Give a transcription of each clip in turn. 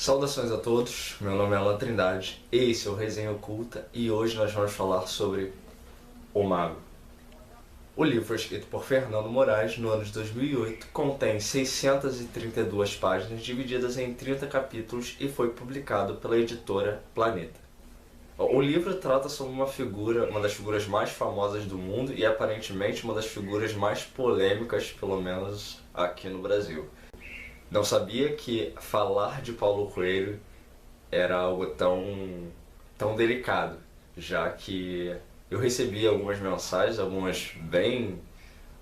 Saudações a todos, meu nome é Alan Trindade, esse é o Resenha Oculta e hoje nós vamos falar sobre O Mago. O livro foi escrito por Fernando Moraes no ano de 2008, contém 632 páginas divididas em 30 capítulos e foi publicado pela editora Planeta. O livro trata sobre uma figura, uma das figuras mais famosas do mundo e aparentemente uma das figuras mais polêmicas, pelo menos aqui no Brasil. Não sabia que falar de Paulo Coelho era algo tão delicado, já que eu recebi algumas mensagens, algumas bem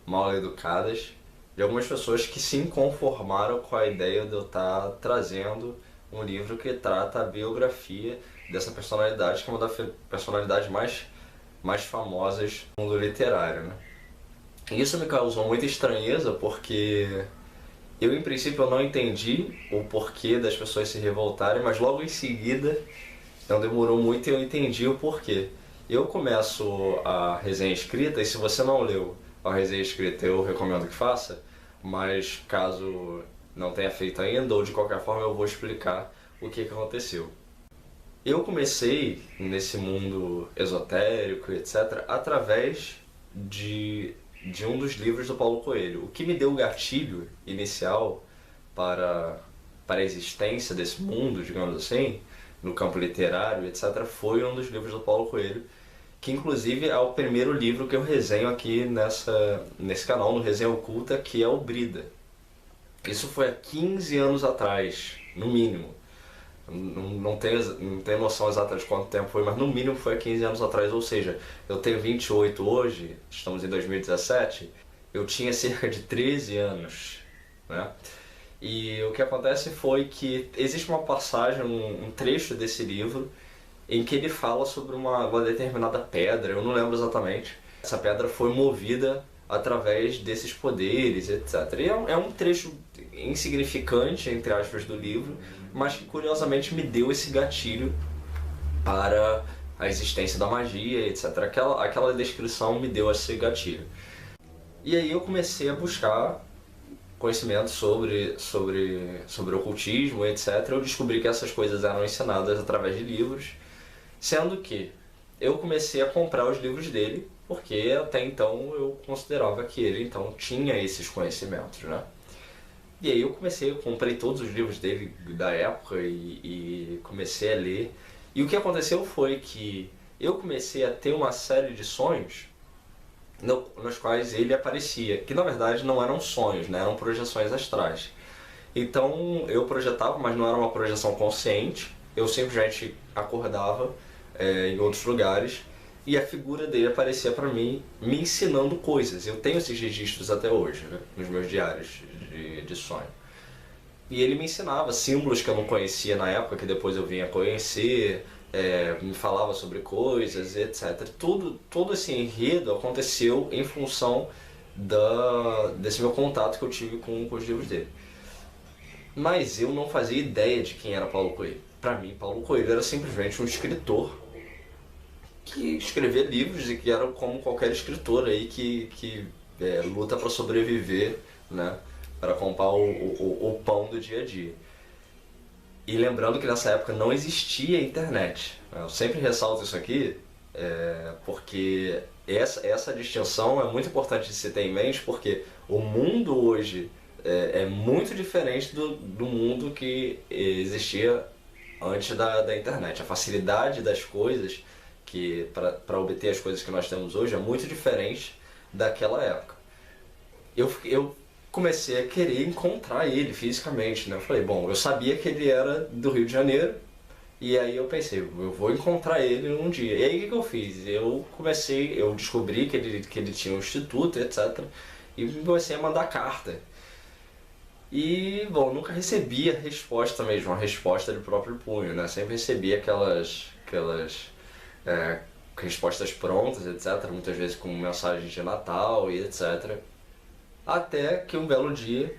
mal educadas, de algumas pessoas que se inconformaram com a ideia de eu estar trazendo um livro que trata a biografia dessa personalidade, que é uma das personalidades mais famosas do mundo literário, né? E isso me causou muita estranheza porque eu, em princípio, eu não entendi o porquê das pessoas se revoltarem, mas logo em seguida, não demorou muito e eu entendi o porquê. Eu começo a resenha escrita, e se você não leu a resenha escrita, eu recomendo que faça, mas caso não tenha feito ainda, ou de qualquer forma eu vou explicar o que aconteceu. Eu comecei nesse mundo esotérico, etc., através de um dos livros do Paulo Coelho. O que me deu o gatilho inicial para a existência desse mundo, digamos assim, no campo literário, etc., foi um dos livros do Paulo Coelho, que inclusive é o primeiro livro que eu resenho aqui nesse canal, no Resenha Oculta, que é o Brida. Isso foi há 15 anos atrás, no mínimo. Não tenho noção exata de quanto tempo foi, mas no mínimo foi há 15 anos atrás, ou seja, eu tenho 28 hoje, estamos em 2017, eu tinha cerca de 13 anos, né? E o que acontece foi que existe uma passagem, um trecho desse livro, em que ele fala sobre uma determinada pedra, eu não lembro exatamente. Essa pedra foi movida através desses poderes, etc. E é um trecho insignificante, entre aspas, do livro, mas que curiosamente me deu esse gatilho para a existência da magia, etc. Aquela descrição me deu esse gatilho. E aí eu comecei a buscar conhecimento sobre ocultismo, etc. Eu descobri que essas coisas eram ensinadas através de livros, sendo que eu comecei a comprar os livros dele, porque até então eu considerava que ele então tinha esses conhecimentos, né? E aí eu comprei todos os livros dele da época e comecei a ler. E o que aconteceu foi que eu comecei a ter uma série de sonhos nos quais ele aparecia, que na verdade não eram sonhos, né? Eram projeções astrais. Então eu projetava, mas não era uma projeção consciente, eu simplesmente acordava em outros lugares e a figura dele aparecia para mim me ensinando coisas. Eu tenho esses registros até hoje, né? Nos meus diários de sonho. E ele me ensinava símbolos que eu não conhecia na época, que depois eu vinha conhecer, me falava sobre coisas, etc. Todo esse enredo aconteceu em função desse meu contato que eu tive com os livros dele. Mas eu não fazia ideia de quem era Paulo Coelho. Para mim, Paulo Coelho era simplesmente um escritor que escrevia livros e que era como qualquer escritor aí que luta para sobreviver, né, para comprar o pão do dia a dia. E lembrando que nessa época não existia internet. Eu sempre ressalto isso aqui, porque essa distinção é muito importante de se ter em mente, porque o mundo hoje é muito diferente do mundo que existia antes da internet. A facilidade das coisas, que para obter as coisas que nós temos hoje, é muito diferente daquela época. Eu comecei a querer encontrar ele fisicamente, né? Eu falei, bom, eu sabia que ele era do Rio de Janeiro, e aí eu pensei, eu vou encontrar ele um dia. E aí o que eu fiz? Eu descobri que ele tinha um instituto, etc. E comecei a mandar carta. E, bom, nunca recebi a resposta mesmo, a resposta de próprio punho, né? Sempre recebi aquelas respostas prontas, etc. Muitas vezes com mensagens de Natal e etc. Até que um belo dia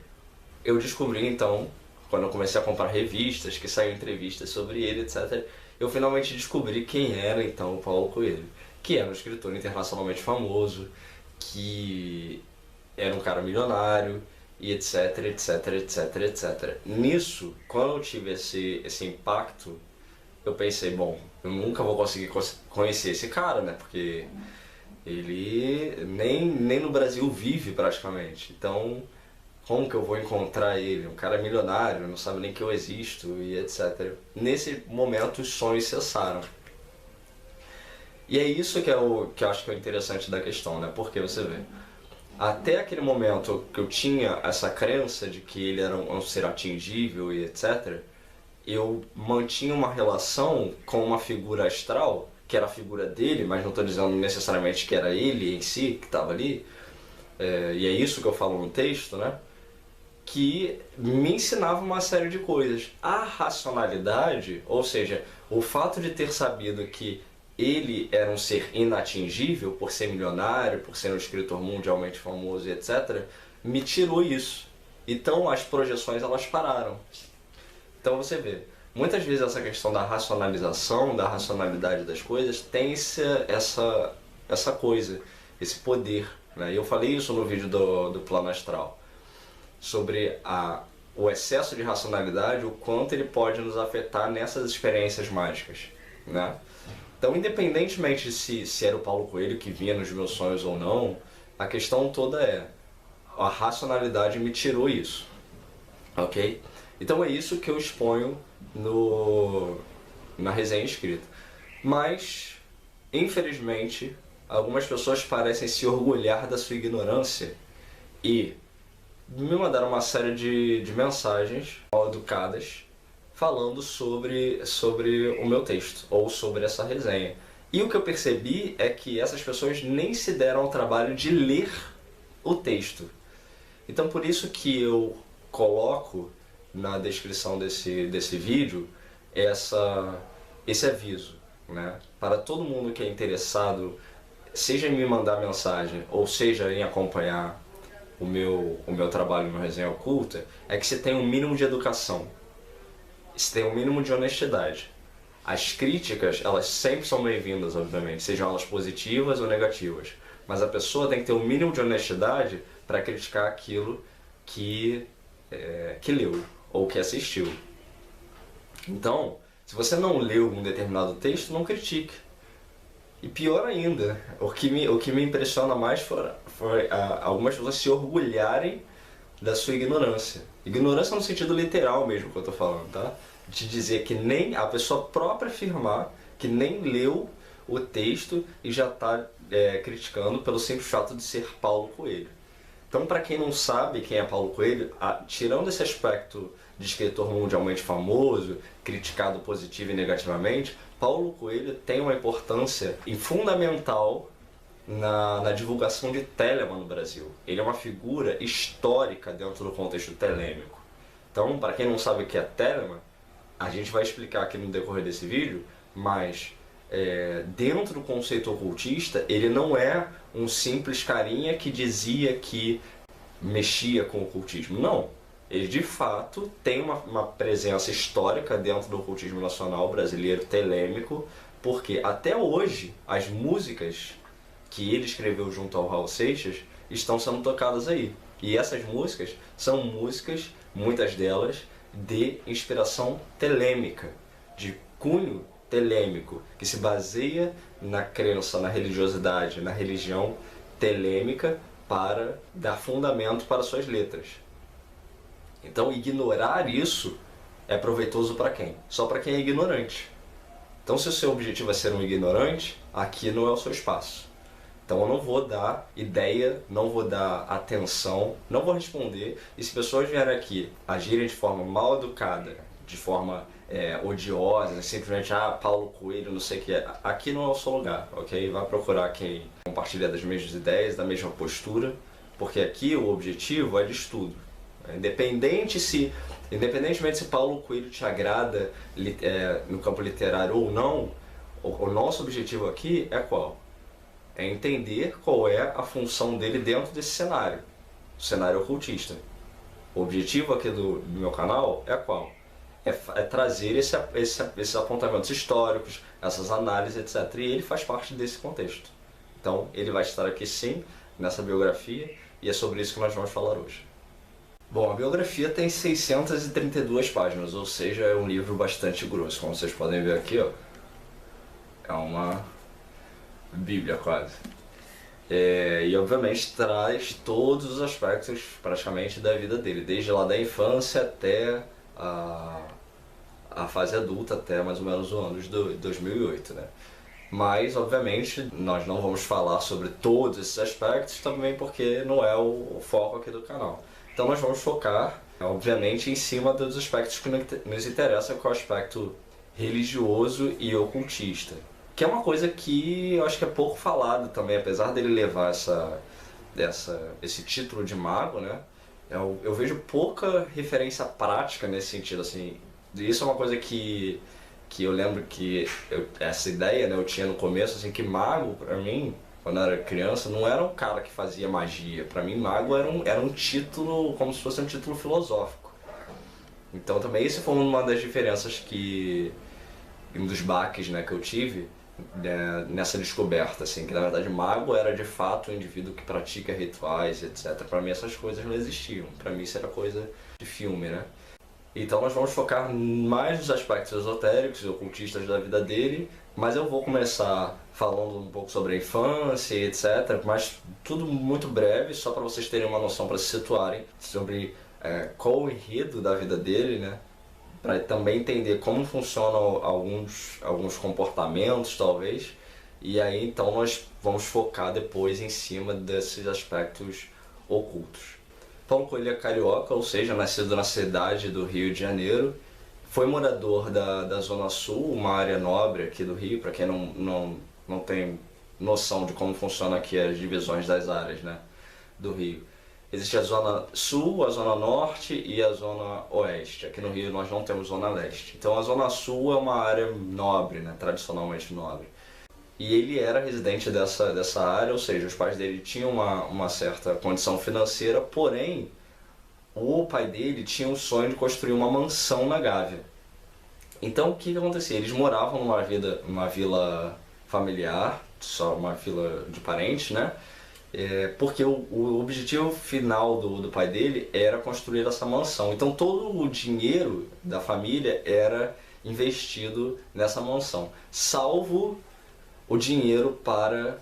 eu descobri, então, quando eu comecei a comprar revistas, que saíam entrevistas sobre ele, etc., eu finalmente descobri quem era, então, o Paulo Coelho, que era um escritor internacionalmente famoso, que era um cara milionário, e etc, etc, etc, etc. Nisso, quando eu tive esse impacto, eu pensei, bom, eu nunca vou conseguir conhecer esse cara, né? Porque ele nem no Brasil vive praticamente. Então, como que eu vou encontrar ele? Um cara milionário, não sabe nem que eu existo e etc. Nesse momento, os sonhos cessaram. E é isso que que eu acho que é o interessante da questão, né? Porque você vê, até aquele momento que eu tinha essa crença de que ele era um ser atingível e etc., eu mantinha uma relação com uma figura astral, que era a figura dele, mas não estou dizendo necessariamente que era ele em si que estava ali, e é isso que eu falo no texto, né? Que me ensinava uma série de coisas. A racionalidade, ou seja, o fato de ter sabido que ele era um ser inatingível por ser milionário, por ser um escritor mundialmente famoso e etc., me tirou isso. Então as projeções elas pararam. Então você vê, muitas vezes essa questão da racionalização, da racionalidade das coisas tem essa coisa, esse poder. Né? E eu falei isso no vídeo do Plano Astral, sobre o excesso de racionalidade, o quanto ele pode nos afetar nessas experiências mágicas. Né? Então, independentemente de se era o Paulo Coelho que vinha nos meus sonhos ou não, a questão toda é, a racionalidade me tirou isso, ok? Então é isso que eu exponho na resenha escrita. Mas, infelizmente, algumas pessoas parecem se orgulhar da sua ignorância e me mandaram uma série de mensagens mal educadas falando sobre o meu texto, ou sobre essa resenha. E o que eu percebi é que essas pessoas nem se deram ao trabalho de ler o texto. Então por isso que eu coloco na descrição desse vídeo esse aviso, né? Para todo mundo que é interessado, seja em me mandar mensagem, ou seja em acompanhar o meu trabalho no Resenha Oculta, é que você tenha um mínimo de educação. Você tem um mínimo de honestidade. As críticas, elas sempre são bem-vindas, obviamente, sejam elas positivas ou negativas. Mas a pessoa tem que ter um mínimo de honestidade para criticar aquilo que leu ou que assistiu. Então, se você não leu um determinado texto, não critique. E pior ainda, o que me impressiona mais foi algumas pessoas se orgulharem da sua ignorância. Ignorância no sentido literal mesmo que eu tô falando, tá? De dizer que nem a pessoa própria afirmar que nem leu o texto e já está criticando pelo simples fato de ser Paulo Coelho. Então, para quem não sabe quem é Paulo Coelho, tirando esse aspecto de escritor mundialmente famoso, criticado positivo e negativamente, Paulo Coelho tem uma importância fundamental na divulgação de Telemann no Brasil. Ele é uma figura histórica dentro do contexto telêmico. Então, para quem não sabe o que é Telemann, a gente vai explicar aqui no decorrer desse vídeo, mas dentro do conceito ocultista, ele não é um simples carinha que dizia que mexia com o ocultismo. Não. Ele de fato tem uma presença histórica dentro do ocultismo nacional brasileiro telêmico, porque até hoje as músicas que ele escreveu junto ao Raul Seixas estão sendo tocadas aí. E essas músicas são músicas, muitas delas, de inspiração telêmica, de cunho telêmico, que se baseia na crença, na religiosidade, na religião telêmica para dar fundamento para suas letras. Então ignorar isso é proveitoso para quem? Só para quem é ignorante. Então se o seu objetivo é ser um ignorante, aqui não é o seu espaço. Então eu não vou dar ideia, não vou dar atenção, não vou responder. E se pessoas vierem aqui agirem de forma mal educada, de forma odiosa, simplesmente, Paulo Coelho, não sei o que, aqui não é o seu lugar, ok? Vai procurar quem compartilha das mesmas ideias, da mesma postura, porque aqui o objetivo é de estudo. Independentemente se Paulo Coelho te agrada no campo literário ou não, o nosso objetivo aqui é qual? É entender qual é a função dele dentro desse cenário, o cenário ocultista. O objetivo aqui do meu canal é qual? É trazer esses apontamentos históricos, essas análises, etc. E ele faz parte desse contexto. Então, ele vai estar aqui sim, nessa biografia, e é sobre isso que nós vamos falar hoje. Bom, a biografia tem 632 páginas, ou seja, é um livro bastante grosso. Como vocês podem ver aqui, ó, é uma bíblia quase. E obviamente traz todos os aspectos praticamente da vida dele, desde lá da infância até a fase adulta, até mais ou menos o ano de 2008, né? Mas, obviamente, nós não vamos falar sobre todos esses aspectos também porque não é o foco aqui do canal. Então nós vamos focar, obviamente, em cima dos aspectos que nos interessam, que é o aspecto religioso e ocultista. Que é uma coisa que eu acho que é pouco falado também, apesar dele levar esse título de mago, né? Eu vejo pouca referência prática nesse sentido, assim. Isso é uma coisa que eu lembro que essa ideia, né, eu tinha no começo, assim, que mago, pra mim, quando eu era criança, não era um cara que fazia magia. Pra mim, mago era um título, como se fosse um título filosófico. Então também isso foi uma das diferenças um dos baques, né, que eu tive, né, nessa descoberta, assim, que na verdade mago era de fato um indivíduo que pratica rituais, etc. Pra mim essas coisas não existiam. Pra mim isso era coisa de filme, né? Então nós vamos focar mais nos aspectos esotéricos e ocultistas da vida dele, mas eu vou começar falando um pouco sobre a infância e etc, mas tudo muito breve, só para vocês terem uma noção, para se situarem sobre qual o enredo da vida dele, né? Para também entender como funcionam alguns comportamentos, talvez, e aí então nós vamos focar depois em cima desses aspectos ocultos. Paulo Coelho é carioca, ou seja, nascido na cidade do Rio de Janeiro. Foi morador da Zona Sul, uma área nobre aqui do Rio, para quem não tem noção de como funciona aqui as divisões das áreas, né, do Rio. Existe a Zona Sul, a Zona Norte e a Zona Oeste. Aqui no Rio nós não temos Zona Leste. Então a Zona Sul é uma área nobre, né, tradicionalmente nobre. E ele era residente dessa área, ou seja, os pais dele tinham uma certa condição financeira, porém, o pai dele tinha o sonho de construir uma mansão na Gávea. Então, o que acontecia? Eles moravam numa vila familiar, só uma vila de parentes, né? Porque o objetivo final do pai dele era construir essa mansão. Então, todo o dinheiro da família era investido nessa mansão, salvo o dinheiro para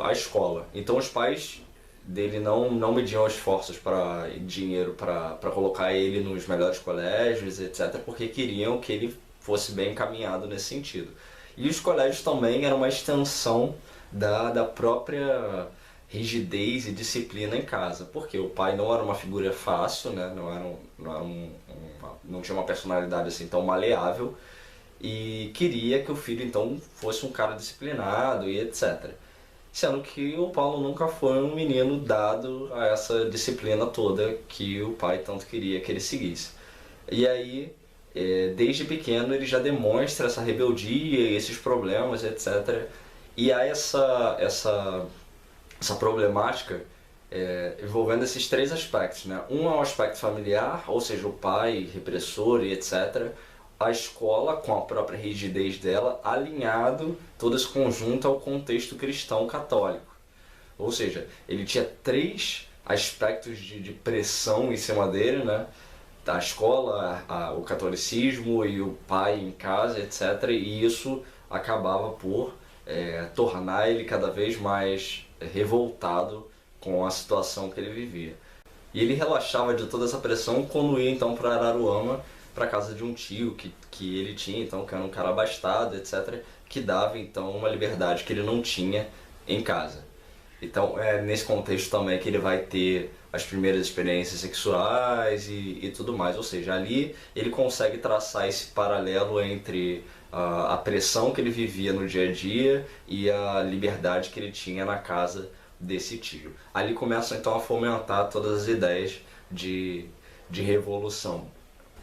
a escola. Então os pais dele não mediam esforços para dinheiro para colocar ele nos melhores colégios, etc, porque queriam que ele fosse bem encaminhado nesse sentido. E os colégios também eram uma extensão da própria rigidez e disciplina em casa, porque o pai não era uma figura fácil, né? Não tinha uma personalidade assim tão maleável, e queria que o filho então fosse um cara disciplinado e etc. Sendo que o Paulo nunca foi um menino dado a essa disciplina toda que o pai tanto queria que ele seguisse. E aí, desde pequeno, ele já demonstra essa rebeldia e esses problemas, etc. E há essa problemática envolvendo esses três aspectos, né? Um é o aspecto familiar, ou seja, o pai repressor e etc., a escola com a própria rigidez dela, alinhado todo esse conjunto ao contexto cristão católico. Ou seja, ele tinha três aspectos de pressão em cima dele, né? A escola, o catolicismo e o pai em casa, etc. E isso acabava por tornar ele cada vez mais revoltado com a situação que ele vivia. E ele relaxava de toda essa pressão quando ia então para Araruama, para casa de um tio que ele tinha, então, que era um cara abastado, etc., que dava então uma liberdade que ele não tinha em casa. Então é nesse contexto também que ele vai ter as primeiras experiências sexuais e tudo mais, ou seja, ali ele consegue traçar esse paralelo entre a pressão que ele vivia no dia a dia e a liberdade que ele tinha na casa desse tio. Ali começam então a fomentar todas as ideias de revolução.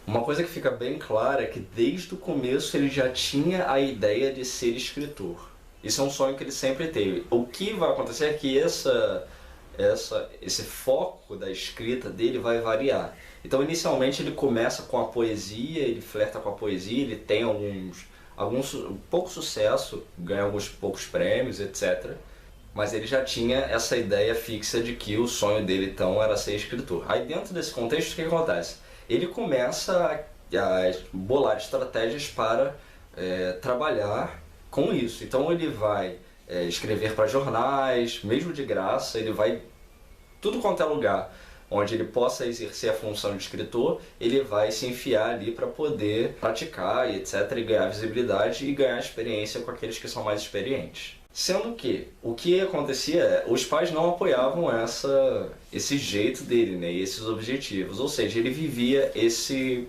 Uma coisa que fica bem clara é que desde o começo ele já tinha a ideia de ser escritor. Isso é um sonho que ele sempre teve. O que vai acontecer é que esse foco da escrita dele vai variar. Então inicialmente ele começa com a poesia, ele flerta com a poesia, ele tem pouco sucesso, ganha alguns poucos prêmios, etc. mas ele já tinha essa ideia fixa de que o sonho dele então era ser escritor. Aí dentro desse contexto, o que acontece? Ele começa a bolar estratégias para trabalhar com isso. Então ele vai escrever para jornais, mesmo de graça, ele vai tudo quanto é lugar onde ele possa exercer a função de escritor, ele vai se enfiar ali para poder praticar e etc, e ganhar visibilidade e ganhar experiência com aqueles que são mais experientes. Sendo que o que acontecia é, os pais não apoiavam esse jeito dele, né, e esses objetivos, ou seja, ele vivia essa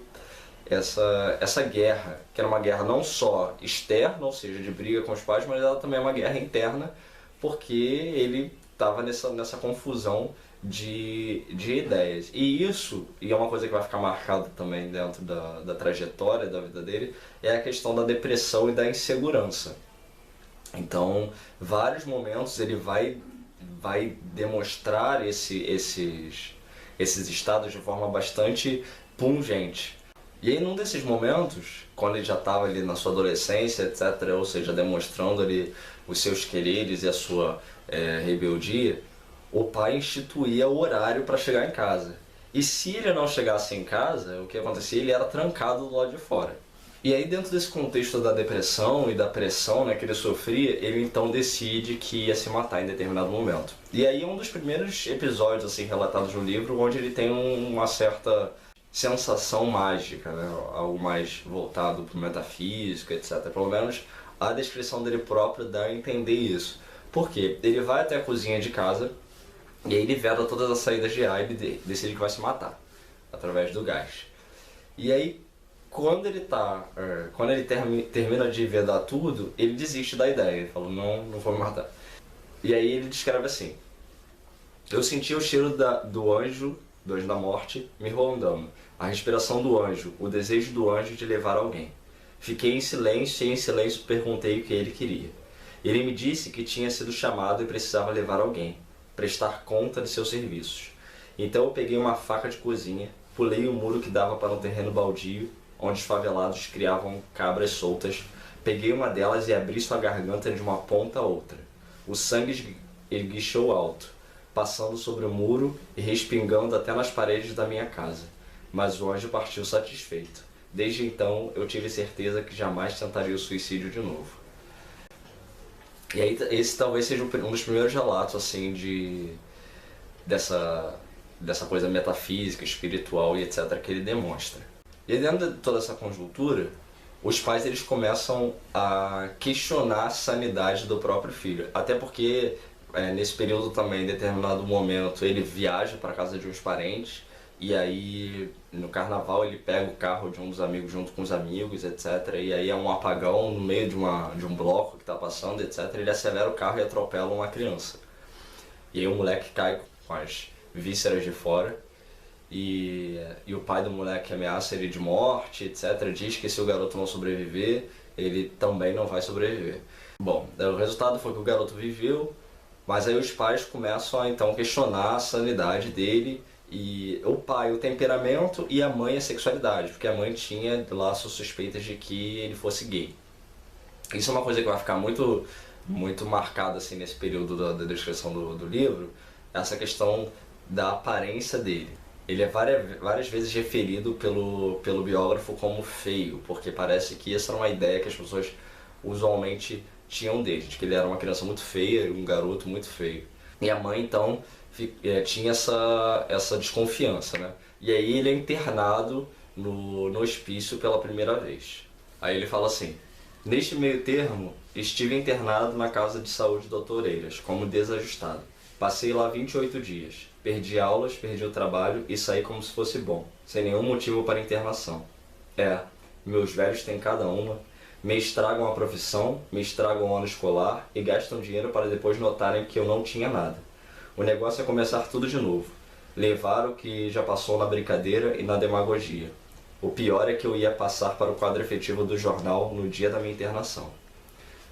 guerra, que era uma guerra não só externa, ou seja, de briga com os pais, mas ela também é uma guerra interna, porque ele estava nessa confusão de ideias. E isso, e é uma coisa que vai ficar marcada também dentro da trajetória da vida dele, é a questão da depressão e da insegurança. Então, vários momentos ele vai demonstrar esses estados de forma bastante pungente. E aí, num desses momentos, quando ele já estava ali na sua adolescência, etc., ou seja, demonstrando ali os seus quereres e a sua rebeldia, o pai instituía o horário para chegar em casa. E se ele não chegasse em casa, o que acontecia? Ele era trancado do lado de fora. E aí, dentro desse contexto da depressão e da pressão, né, que ele sofria, ele então decide que ia se matar em determinado momento. E aí, um dos primeiros episódios assim relatados no livro, onde ele tem uma certa sensação mágica, né, algo mais voltado para o metafísico, etc. Pelo menos a descrição dele próprio dá a entender isso. Por quê? Ele vai até a cozinha de casa e aí ele veda todas as saídas de ar e decide que vai se matar através do gás. E aí, quando ele termina de vedar tudo, ele desiste da ideia. Ele fala, não vou me matar. E aí ele descreve assim: eu senti o cheiro do anjo da morte me rondando, a respiração do anjo, o desejo do anjo de levar alguém. Fiquei em silêncio e em silêncio perguntei o que ele queria. Ele me disse que tinha sido chamado e precisava levar alguém, prestar conta de seus serviços. Então eu peguei uma faca de cozinha, pulei o muro que dava para um terreno baldio, onde os favelados criavam cabras soltas, peguei uma delas e abri sua garganta de uma ponta a outra. O sangue esguichou alto, passando sobre o muro e respingando até nas paredes da minha casa. Mas o anjo partiu satisfeito. Desde então, eu tive certeza que jamais tentaria o suicídio de novo. E aí, esse talvez seja um dos primeiros relatos, assim, dessa coisa metafísica, espiritual e etc. que ele demonstra. E dentro de toda essa conjuntura, os pais eles começam a questionar a sanidade do próprio filho. Até porque, nesse período também, em determinado momento, ele viaja para a casa de uns parentes, e aí no carnaval ele pega o carro de um dos amigos junto com os amigos, etc. E aí é um apagão no meio de um bloco que está passando, etc. Ele acelera o carro e atropela uma criança. E aí o moleque cai com as vísceras de fora, e o pai do moleque ameaça ele de morte, etc. Diz que se o garoto não sobreviver, ele também não vai sobreviver. Bom, o resultado foi que o garoto viveu, mas aí os pais começam a então questionar a sanidade dele, e o pai o temperamento e a mãe a sexualidade, porque a mãe tinha lá suas suspeitas de que ele fosse gay. Isso é uma coisa que vai ficar muito, muito marcada assim, nesse período da descrição do livro, essa questão da aparência dele. Ele é várias vezes referido pelo biógrafo como feio, porque parece que essa era uma ideia que as pessoas usualmente tinham dele, de que ele era uma criança muito feia, um garoto muito feio. E a mãe, então, tinha essa desconfiança, né? E aí ele é internado no hospício pela primeira vez. Aí ele fala assim: neste meio termo, estive internado na casa de saúde Dr. Eiras, como desajustado. Passei lá 28 dias. Perdi aulas, perdi o trabalho e saí como se fosse bom, sem nenhum motivo para internação. Meus velhos têm cada uma, me estragam a profissão, me estragam o ano escolar e gastam dinheiro para depois notarem que eu não tinha nada. O negócio é começar tudo de novo. Levar o que já passou na brincadeira e na demagogia. O pior é que eu ia passar para o quadro efetivo do jornal no dia da minha internação.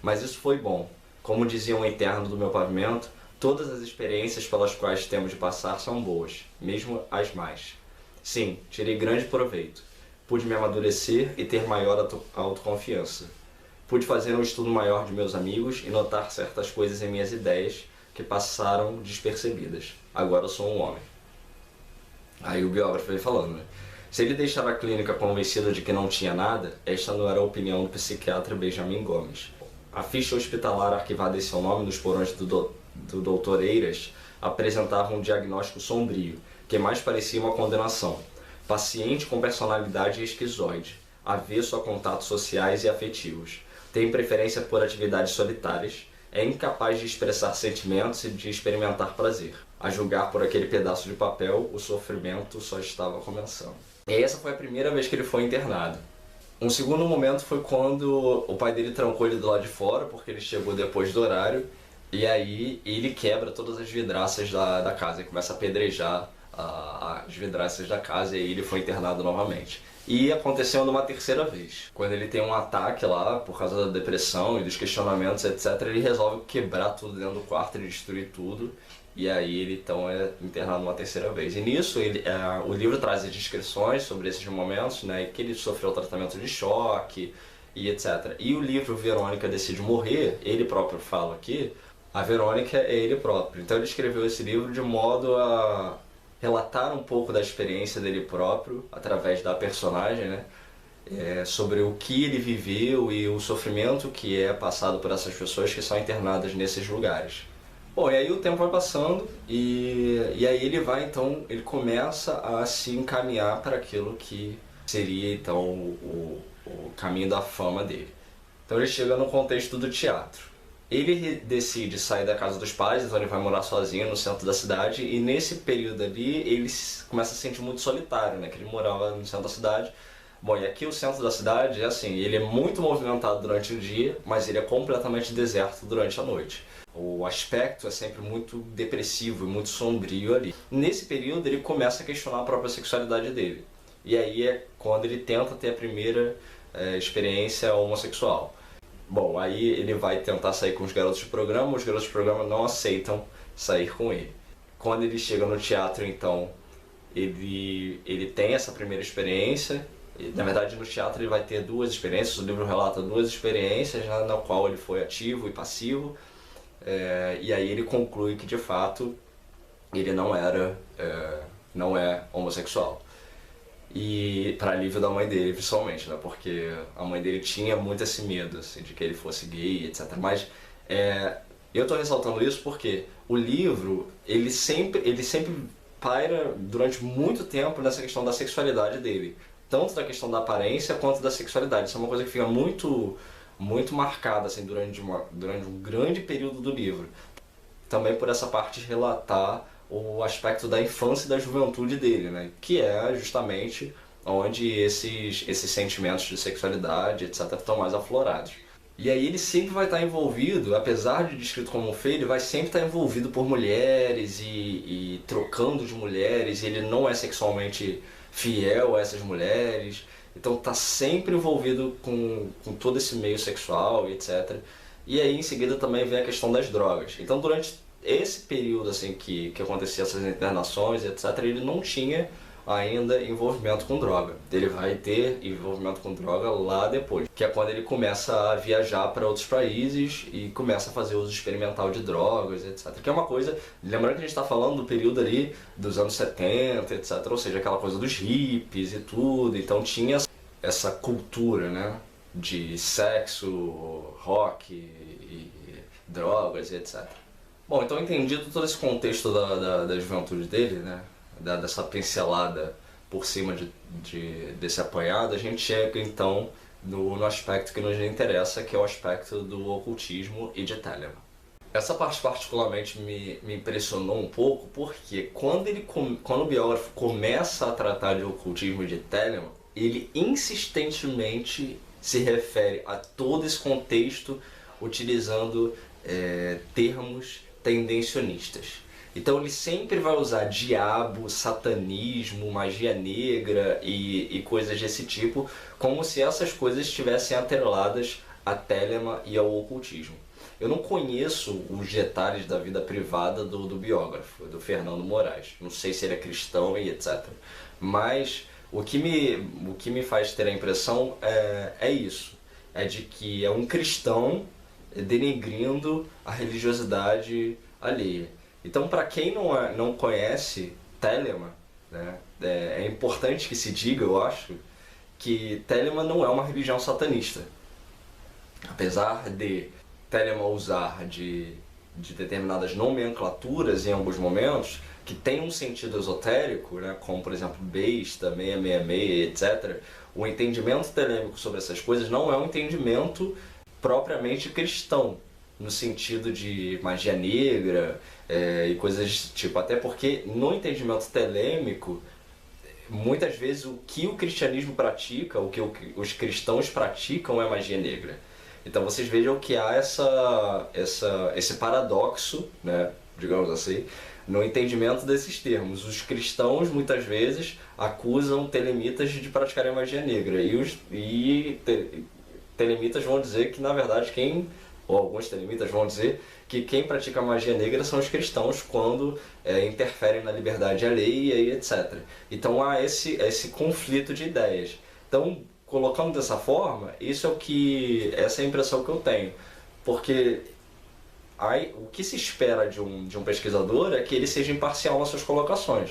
Mas isso foi bom. Como dizia um interno do meu pavimento, todas as experiências pelas quais temos de passar são boas, mesmo as más. Sim, tirei grande proveito. Pude me amadurecer e ter maior autoconfiança. Pude fazer um estudo maior de meus amigos e notar certas coisas em minhas ideias que passaram despercebidas. Agora eu sou um homem. Aí o biógrafo vem falando, né? Se ele deixar a clínica convencido de que não tinha nada, esta não era a opinião do psiquiatra Benjamin Gomes. A ficha hospitalar arquivada em seu nome nos porões do Dr. Eiras apresentava um diagnóstico sombrio, que mais parecia uma condenação. Paciente com personalidade esquizoide, avesso a contatos sociais e afetivos, tem preferência por atividades solitárias, é incapaz de expressar sentimentos e de experimentar prazer. A julgar por aquele pedaço de papel, o sofrimento só estava começando. E essa foi a primeira vez que ele foi internado. Um segundo momento foi quando o pai dele trancou ele do lado de fora, porque ele chegou depois do horário, e aí ele quebra todas as vidraças da casa, e começa a apedrejar as vidraças da casa, e aí ele foi internado novamente. E aconteceu numa terceira vez, quando ele tem um ataque lá, por causa da depressão e dos questionamentos, etc., ele resolve quebrar tudo dentro do quarto e destruir tudo, e aí ele então é internado uma terceira vez. E nisso o livro traz descrições sobre esses momentos, né, que ele sofreu tratamento de choque e etc. E o livro Verônica Decide Morrer, ele próprio fala aqui, a Verônica é ele próprio. Então ele escreveu esse livro de modo a relatar um pouco da experiência dele próprio, através da personagem, né? Sobre o que ele viveu e o sofrimento que é passado por essas pessoas que são internadas nesses lugares. Bom, e aí o tempo vai passando e aí ele começa a se encaminhar para aquilo que seria então o caminho da fama dele. Então ele chega no contexto do teatro. Ele decide sair da casa dos pais, então ele vai morar sozinho no centro da cidade, e nesse período ali ele começa a se sentir muito solitário, né? Que ele morava no centro da cidade. Bom, e aqui o centro da cidade é assim, ele é muito movimentado durante o dia, mas ele é completamente deserto durante a noite. O aspecto é sempre muito depressivo e muito sombrio ali. Nesse período ele começa a questionar a própria sexualidade dele. E aí é quando ele tenta ter a primeira experiência homossexual. Bom, aí ele vai tentar sair com os garotos de programa, os garotos de programa não aceitam sair com ele. Quando ele chega no teatro, então, ele tem essa primeira experiência. Na verdade, no teatro ele vai ter duas experiências, o livro relata duas experiências, né, na qual ele foi ativo e passivo. E aí ele conclui que, de fato, ele não é homossexual. E para alívio da mãe dele, principalmente, né? Porque a mãe dele tinha muito esse medo, assim, de que ele fosse gay, etc. Mas eu estou ressaltando isso porque o livro, ele sempre paira durante muito tempo nessa questão da sexualidade dele. Tanto da questão da aparência quanto da sexualidade. Isso é uma coisa que fica muito, muito marcada, assim, durante um grande período do livro. Também por essa parte de relatar o aspecto da infância e da juventude dele, né? Que é justamente onde esses sentimentos de sexualidade, etc., estão mais aflorados. E aí ele sempre vai estar envolvido, apesar de descrito como feio, ele vai sempre estar envolvido por mulheres e trocando de mulheres, e ele não é sexualmente fiel a essas mulheres, então está sempre envolvido com todo esse meio sexual, etc. E aí em seguida também vem a questão das drogas. Então durante esse período assim que acontecia essas internações, etc., ele não tinha ainda envolvimento com droga. Ele vai ter envolvimento com droga lá depois, que é quando ele começa a viajar para outros países e começa a fazer uso experimental de drogas, etc. Que é uma coisa, lembrando que a gente está falando do período ali dos anos 70, etc., ou seja, aquela coisa dos hippies e tudo, então tinha essa cultura, né, de sexo, rock e drogas, etc. Bom, então entendido todo esse contexto da juventude dele, né, dessa pincelada por cima desse apanhado, a gente chega então no aspecto que nos interessa, que é o aspecto do ocultismo e de Telemann. Essa parte particularmente me impressionou um pouco, porque quando o biógrafo começa a tratar de ocultismo e de Telemann, ele insistentemente se refere a todo esse contexto utilizando termos tendencionistas. Então ele sempre vai usar diabo, satanismo, magia negra e coisas desse tipo, como se essas coisas estivessem atreladas a Telemann e ao ocultismo. Eu não conheço os detalhes da vida privada do biógrafo, do Fernando Moraes. Não sei se ele é cristão e etc. Mas o que me faz ter a impressão é isso. É de que é um cristão denegrindo a religiosidade alheia. Então, para quem não conhece Telemann, né, é importante que se diga, eu acho, que Telemann não é uma religião satanista. Apesar de Telemann usar de determinadas nomenclaturas em alguns momentos, que tem um sentido esotérico, né, como por exemplo besta, 666, etc., o entendimento telêmico sobre essas coisas não é um entendimento propriamente cristão, no sentido de magia negra e coisas tipo. Até porque no entendimento telêmico, muitas vezes o que o cristianismo pratica, o que os cristãos praticam é magia negra. Então vocês vejam que há esse paradoxo, né, digamos assim, no entendimento desses termos. Os cristãos muitas vezes acusam telemitas de praticarem magia negra e telemitas vão dizer que na verdade ou alguns telemitas vão dizer que quem pratica magia negra são os cristãos quando interferem na liberdade alheia e etc. Então há esse conflito de ideias. Então, colocando dessa forma, essa é a impressão que eu tenho. Porque o que se espera de um pesquisador é que ele seja imparcial nas suas colocações.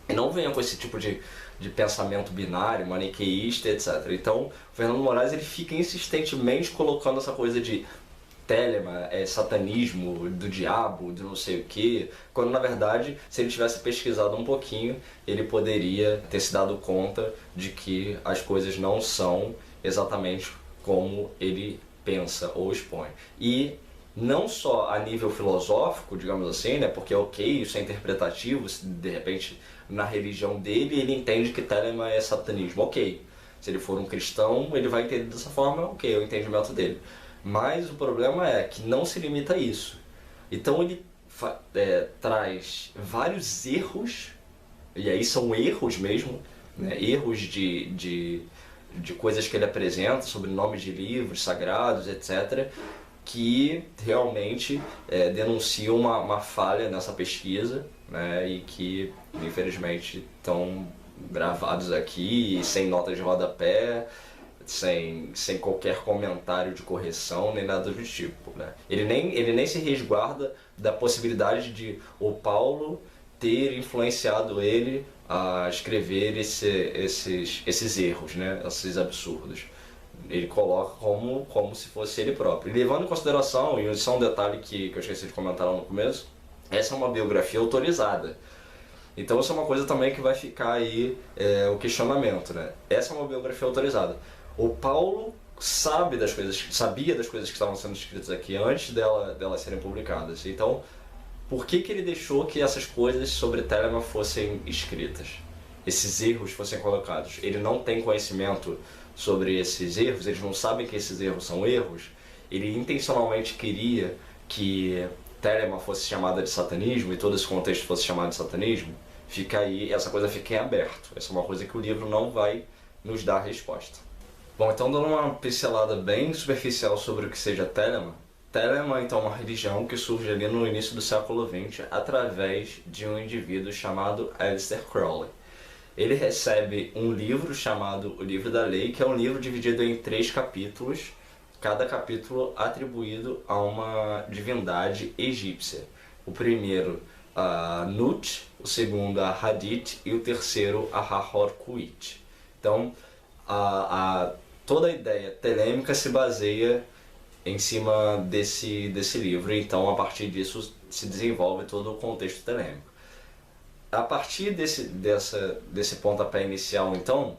E não venha com esse tipo de pensamento binário, maniqueísta, etc. Então, o Fernando Moraes ele fica insistentemente colocando essa coisa de Telemann, satanismo, do diabo, de não sei o que, quando na verdade, se ele tivesse pesquisado um pouquinho, ele poderia ter se dado conta de que as coisas não são exatamente como ele pensa ou expõe. E não só a nível filosófico, digamos assim, né, porque ok, isso é interpretativo, se de repente na religião dele ele entende que Telemann é satanismo, ok. Se ele for um cristão, ele vai entender dessa forma, ok, é o entendimento dele. Mas o problema é que não se limita a isso. Então ele traz vários erros, e aí são erros mesmo, né? Erros de coisas que ele apresenta sobre nomes de livros sagrados, etc., que realmente denunciam uma falha nessa pesquisa, né? E que infelizmente estão gravados aqui, sem notas de rodapé, sem qualquer comentário de correção nem nada do tipo, né? Ele nem se resguarda da possibilidade de o Paulo ter influenciado ele a escrever esses erros, né? Esses absurdos. Ele coloca como se fosse ele próprio. E levando em consideração, e isso é um detalhe que eu esqueci de comentar lá no começo, essa é uma biografia autorizada. Então isso é uma coisa também que vai ficar aí o questionamento, né? Essa é uma biografia autorizada. O Paulo sabia das coisas que estavam sendo escritas aqui antes delas serem publicadas. Então, por que ele deixou que essas coisas sobre Telemann fossem escritas? Esses erros fossem colocados? Ele não tem conhecimento sobre esses erros? Eles não sabem que esses erros são erros? Ele intencionalmente queria que Telemann fosse chamada de satanismo e todo esse contexto fosse chamado de satanismo? Fica aí, essa coisa fica em aberto. Essa é uma coisa que o livro não vai nos dar a resposta. Bom, então dando uma pincelada bem superficial sobre o que seja Telemann. Telemann então, é uma religião que surge ali no início do século XX através de um indivíduo chamado Aleister Crowley. Ele recebe um livro chamado O Livro da Lei, que é um livro dividido em 3 capítulos, cada capítulo atribuído a uma divindade egípcia. O primeiro a Nut, o segundo a Hadith e o terceiro a Hahor-Kuit. Então, toda a ideia telêmica se baseia em cima desse livro, então a partir disso se desenvolve todo o contexto telêmico. A partir desse pontapé inicial, então,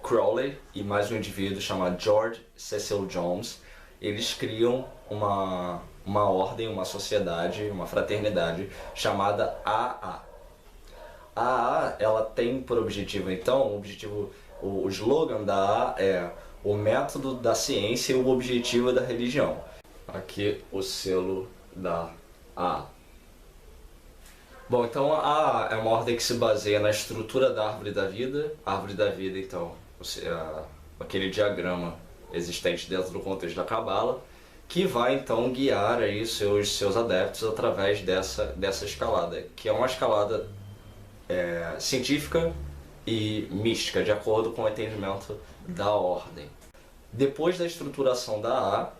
Crowley e mais um indivíduo chamado George Cecil Jones, eles criam uma ordem, uma sociedade, uma fraternidade chamada AA. A AA, ela tem por objetivo, então, o slogan da AA é o método da ciência e o objetivo da religião. Aqui o selo da AA. Bom, então a AA é uma ordem que se baseia na estrutura da árvore da vida. A árvore da vida, então, aquele diagrama existente dentro do contexto da Cabala, que vai então guiar aí seus adeptos através dessa escalada, que é uma escalada científica e mística, de acordo com o entendimento da ordem. Depois da estruturação da AA,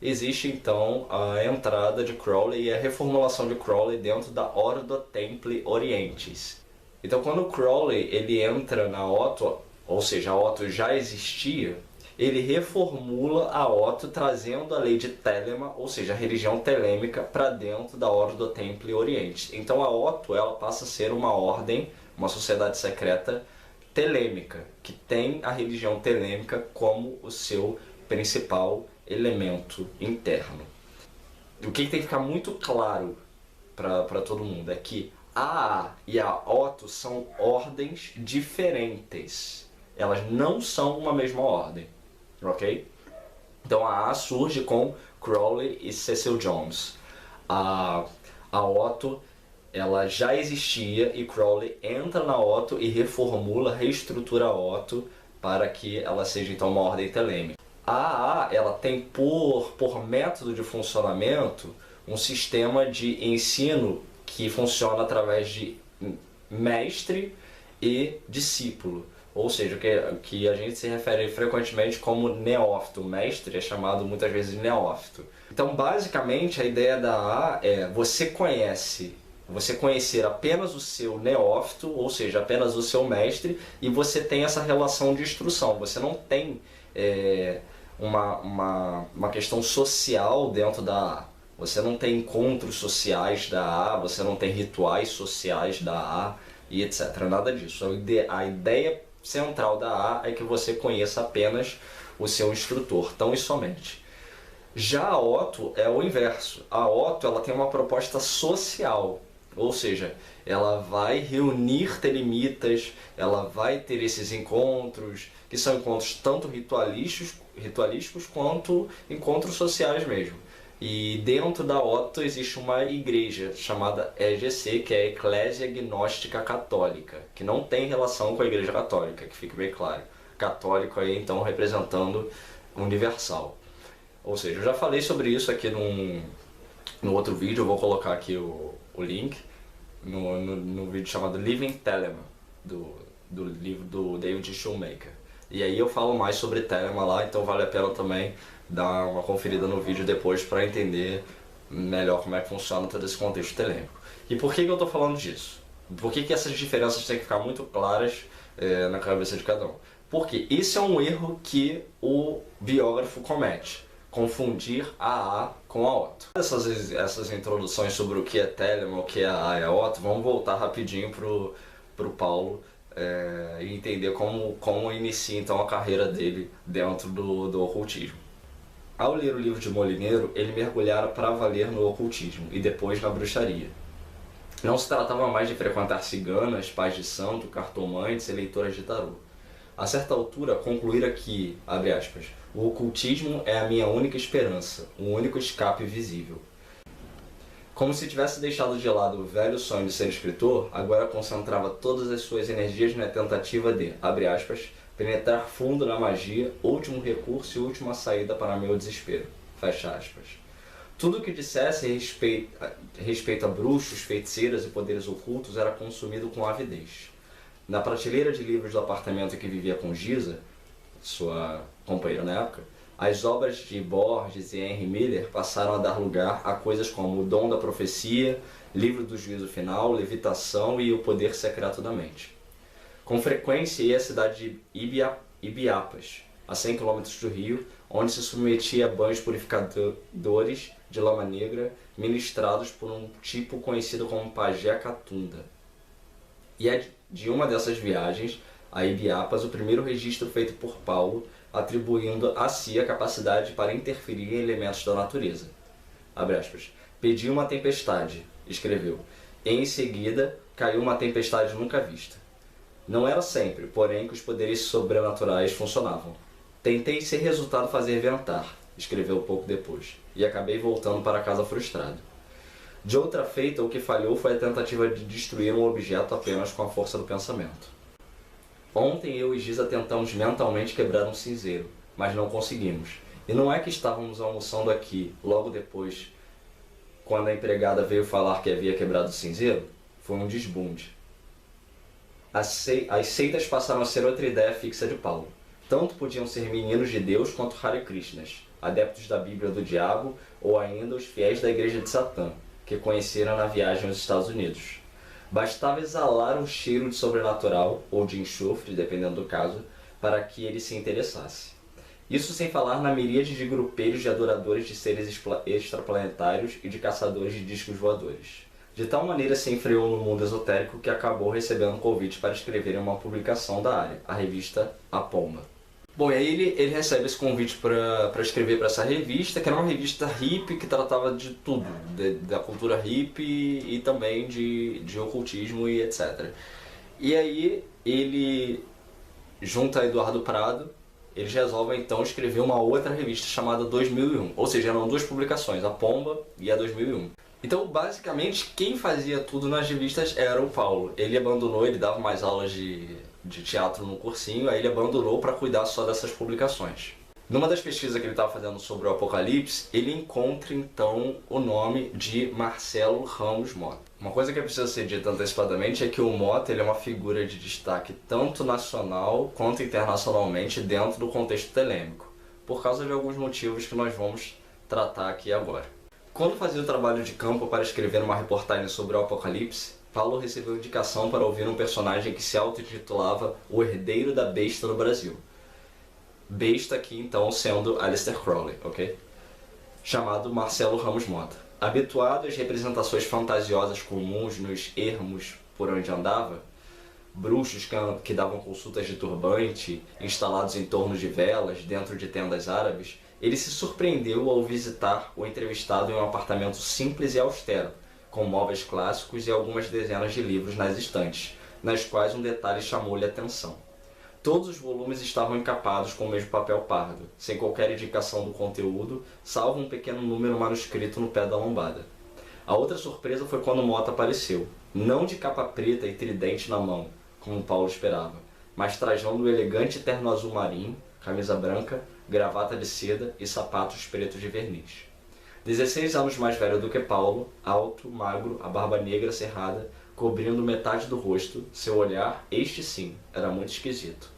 existe então a entrada de Crowley e a reformulação de Crowley dentro da Ordo Templi Orientis. Então quando Crowley ele entra na Otto, ou seja, a Otto já existia, ele reformula a Otto trazendo a lei de Telema, ou seja, a religião telêmica, para dentro da Ordo Templi Orientis. Então a Otto ela passa a ser uma ordem, uma sociedade secreta telêmica, que tem a religião telêmica como o seu principal elemento interno. O que tem que ficar muito claro para todo mundo é que a AA e a Otto são ordens diferentes. Elas não são uma mesma ordem, ok? Então a AA surge com Crowley e Cecil Jones. A Otto ela já existia e Crowley entra na Otto e reformula, reestrutura a Otto para que ela seja então uma ordem telêmica. A AA ela tem por método de funcionamento um sistema de ensino que funciona através de mestre e discípulo, ou seja, que a gente se refere frequentemente como neófito. O mestre é chamado muitas vezes de neófito. Então basicamente a ideia da AA é você conhecer apenas o seu neófito, ou seja, apenas o seu mestre, e você tem essa relação de instrução. Você não tem uma questão social dentro da AA. Você não tem encontros sociais da AA, você não tem rituais sociais da AA e etc. Nada disso. A ideia central da AA é que você conheça apenas o seu instrutor, tão e somente. Já a Otto é o inverso. A Otto ela tem uma proposta social, ou seja, ela vai reunir telemitas, ela vai ter esses encontros, que são encontros tanto ritualísticos quanto encontros sociais mesmo. E dentro da Otto existe uma igreja chamada EGC, que é a Eclésia Gnóstica Católica, que não tem relação com a Igreja Católica, que fique bem claro. Católico aí então representando universal. Ou seja, eu já falei sobre isso aqui no outro vídeo, eu vou colocar aqui o link, no vídeo chamado Living Telema, do livro do David Shoemaker. E aí eu falo mais sobre Telema lá, então vale a pena também dar uma conferida no vídeo depois para entender melhor como é que funciona todo esse contexto telêmico. E por que eu estou falando disso? Por que essas diferenças têm que ficar muito claras na cabeça de cada um? Porque isso é um erro que o biógrafo comete. Confundir a AA com a Otto. Essas introduções sobre o que é Telema, o que é a AA e a Otto, vamos voltar rapidinho pro Paulo e entender como inicia então a carreira dele dentro do ocultismo. Ao ler o livro de Molineiro, ele mergulhara para valer no ocultismo e depois na bruxaria. Não se tratava mais de frequentar ciganas, pais de santo, cartomantes e leitoras de tarô. A certa altura, concluíra que, abre aspas, o ocultismo é a minha única esperança, o único escape visível. Como se tivesse deixado de lado o velho sonho de ser escritor, agora concentrava todas as suas energias na tentativa de, abre aspas, penetrar fundo na magia, último recurso e última saída para meu desespero, fecha aspas. Tudo o que dissesse respeito a bruxos, feiticeiras e poderes ocultos era consumido com avidez. Na prateleira de livros do apartamento em que vivia com Giza, sua companheira na época, as obras de Borges e Henry Miller passaram a dar lugar a coisas como O Dom da Profecia, Livro do Juízo Final, Levitação e O Poder Secreto da Mente. Com frequência ia à cidade de Ibiapas, a 100 km do Rio, onde se submetia a banhos purificadores de lama negra, ministrados por um tipo conhecido como Pajé Catunda. E é de uma dessas viagens, a Ibiapas, o primeiro registro feito por Paulo, atribuindo a si a capacidade para interferir em elementos da natureza. Abre aspas. Pedi uma tempestade, escreveu. Em seguida, caiu uma tempestade nunca vista. Não era sempre, porém, que os poderes sobrenaturais funcionavam. Tentei sem resultado fazer ventar, escreveu pouco depois, e acabei voltando para casa frustrado. De outra feita, o que falhou foi a tentativa de destruir um objeto apenas com a força do pensamento. Ontem eu e Giza tentamos mentalmente quebrar um cinzeiro, mas não conseguimos. E não é que estávamos almoçando aqui, logo depois, quando a empregada veio falar que havia quebrado o cinzeiro, foi um desbunde. As seitas passaram a ser outra ideia fixa de Paulo. Tanto podiam ser meninos de Deus quanto Hare Krishnas, adeptos da Bíblia do Diabo ou ainda os fiéis da Igreja de Satã, que conheceram na viagem aos Estados Unidos. Bastava exalar um cheiro de sobrenatural ou de enxofre, dependendo do caso, para que ele se interessasse. Isso sem falar na miríade de grupeiros de adoradores de seres extraplanetários e de caçadores de discos voadores. De tal maneira se enfreou no mundo esotérico que acabou recebendo um convite para escrever em uma publicação da área, a revista A Pomba. Bom, e aí ele recebe esse convite para escrever para essa revista, que era uma revista hippie que tratava de tudo, da cultura hippie e também de ocultismo e etc. E aí ele junta a Eduardo Prado, eles resolvem então escrever uma outra revista chamada 2001, ou seja, eram duas publicações, a Pomba e a 2001. Então, basicamente, quem fazia tudo nas revistas era o Paulo. Ele abandonou, ele dava mais aulas de teatro no cursinho, aí ele abandonou para cuidar só dessas publicações. Numa das pesquisas que ele estava fazendo sobre o Apocalipse, ele encontra então o nome de Marcelo Ramos Mota. Uma coisa que precisa ser dita antecipadamente é que o Mota ele é uma figura de destaque tanto nacional quanto internacionalmente dentro do contexto telêmico, por causa de alguns motivos que nós vamos tratar aqui agora. Quando fazia o trabalho de campo para escrever uma reportagem sobre o Apocalipse, Paulo recebeu indicação para ouvir um personagem que se auto-intitulava o herdeiro da besta no Brasil. Besta aqui então sendo Aleister Crowley, ok? Chamado Marcelo Ramos Mota. Habituado às representações fantasiosas comuns nos ermos por onde andava, bruxos que davam consultas de turbante, instalados em torno de velas, dentro de tendas árabes, ele se surpreendeu ao visitar o entrevistado em um apartamento simples e austero, com móveis clássicos e algumas dezenas de livros nas estantes, nas quais um detalhe chamou-lhe a atenção. Todos os volumes estavam encapados com o mesmo papel pardo, sem qualquer indicação do conteúdo, salvo um pequeno número manuscrito no pé da lombada. A outra surpresa foi quando Mota apareceu, não de capa preta e tridente na mão, como Paulo esperava, mas trajando um elegante terno azul marinho, camisa branca, gravata de seda e sapatos pretos de verniz. 16 anos mais velho do que Paulo, alto, magro, a barba negra cerrada, cobrindo metade do rosto, seu olhar, este sim, era muito esquisito.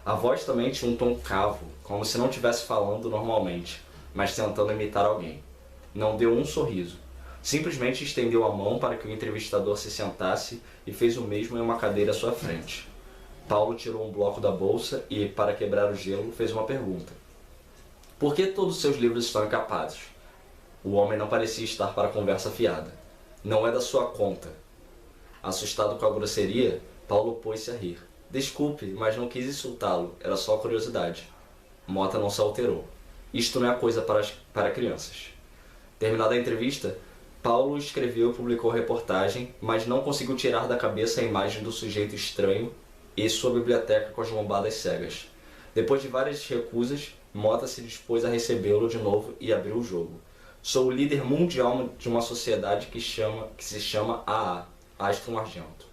A voz também tinha um tom cavo, como se não estivesse falando normalmente, mas tentando imitar alguém. Não deu um sorriso. Simplesmente estendeu a mão para que o entrevistador se sentasse e fez o mesmo em uma cadeira à sua frente. Paulo tirou um bloco da bolsa e, para quebrar o gelo, fez uma pergunta. Por que todos os seus livros estão encapados? O homem não parecia estar para a conversa fiada. Não é da sua conta. Assustado com a grosseria, Paulo pôs-se a rir. Desculpe, mas não quis insultá-lo, era só curiosidade. Mota não se alterou. Isto não é coisa para crianças. Terminada a entrevista, Paulo escreveu e publicou a reportagem, mas não conseguiu tirar da cabeça a imagem do sujeito estranho e sua biblioteca com as lombadas cegas. Depois de várias recusas, Mota se dispôs a recebê-lo de novo e abriu o jogo. Sou o líder mundial de uma sociedade que se chama AA, Aston Argento.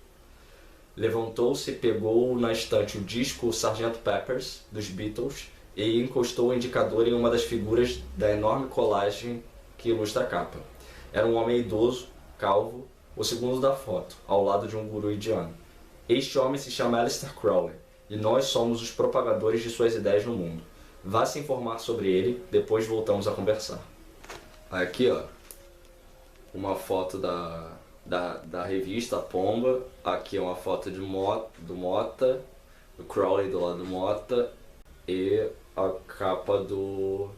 Levantou-se, pegou na estante o disco Sgt. Pepper's, dos Beatles, e encostou o indicador em uma das figuras da enorme colagem que ilustra a capa. Era um homem idoso, calvo, o segundo da foto, ao lado de um guru indiano. Este homem se chama Aleister Crowley, e nós somos os propagadores de suas ideias no mundo. Vá se informar sobre ele, depois voltamos a conversar. Aqui, ó, uma foto da revista Pomba. Aqui é uma foto do Mota, do Crowley do lado do Mota, e a capa do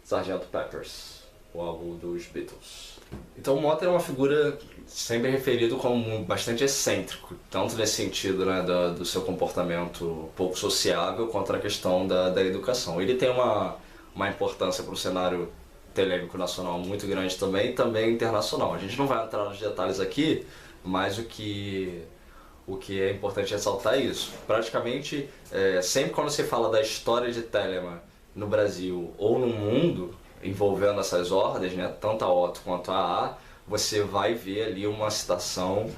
Sgt. Pepper's, o álbum dos Beatles. Então o Mota é uma figura sempre referido como bastante excêntrico, tanto nesse sentido, né, do seu comportamento pouco sociável, quanto na questão da educação. Ele tem uma importância para o cenário telêmico nacional muito grande também, e também internacional. A gente não vai entrar nos detalhes aqui, mas o que é importante ressaltar é isso. Praticamente, sempre quando se fala da história de Telemann no Brasil ou no mundo, envolvendo essas ordens, né, tanto a Otto quanto a AA, você vai ver ali uma citação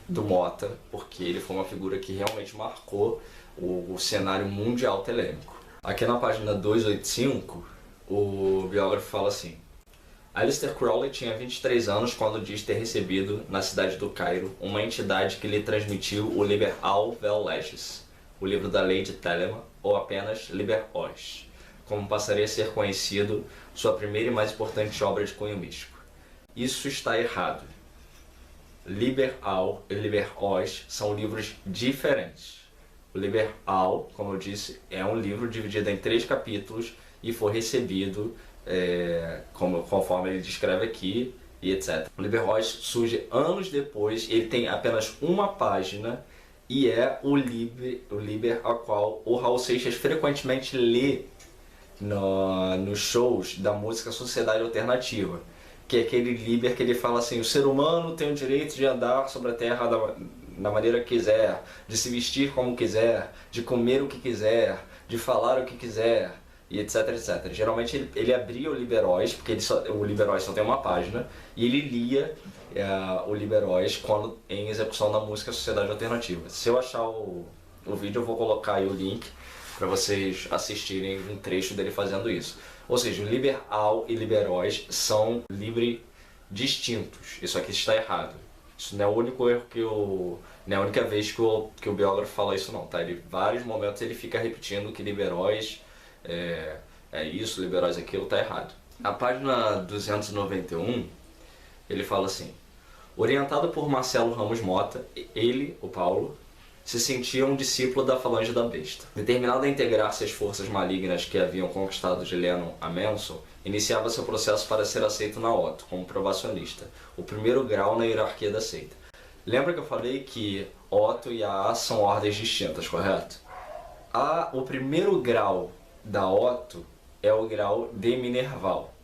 do Mota, porque ele foi uma figura que realmente marcou o cenário mundial telêmico. Aqui na página 285, o biógrafo fala assim: Aleister Crowley tinha 23 anos quando diz ter recebido, na cidade do Cairo, uma entidade que lhe transmitiu o Liber Al Vel Legis, o livro da lei de Telemann, ou apenas Liber Oz, como passaria a ser conhecido sua primeira e mais importante obra de cunho místico. Isso está errado. Liber Al e Liber Oz são livros diferentes. O Liber Al, como eu disse, é um livro dividido em 3 capítulos e foi recebido conforme ele descreve aqui e etc. O Liber Oz surge anos depois, ele tem apenas uma página e é o Liber a qual o Raul Seixas frequentemente lê nos shows da música Sociedade Alternativa, que é aquele Liber que ele fala assim: o ser humano tem o direito de andar sobre a terra da maneira que quiser, de se vestir como quiser, de comer o que quiser, de falar o que quiser, e etc, etc. Geralmente ele abria o Liber Oz, porque o Liber Oz só tem uma página, e ele lia o Liber Oz em execução da música Sociedade Alternativa. Se eu achar o vídeo, eu vou colocar aí o link para vocês assistirem um trecho dele fazendo isso. Ou seja, o Liber Al e Liber Oz são livros distintos. Isso aqui está errado. Isso não é o único erro não é a única vez que o biógrafo fala isso não, tá? Em vários momentos ele fica repetindo que Liber Oz é isso, Liber Oz é aquilo, tá errado. A página 291, ele fala assim: orientado por Marcelo Ramos Mota, ele, o Paulo, se sentia um discípulo da Falange da Besta. Determinado a integrar-se às forças malignas que haviam conquistado de Lennon a Manson, iniciava seu processo para ser aceito na Otto, como provacionista, o primeiro grau na hierarquia da seita. Lembra que eu falei que Otto e AA são ordens distintas, correto? O primeiro grau da Otto é o grau de Minerval.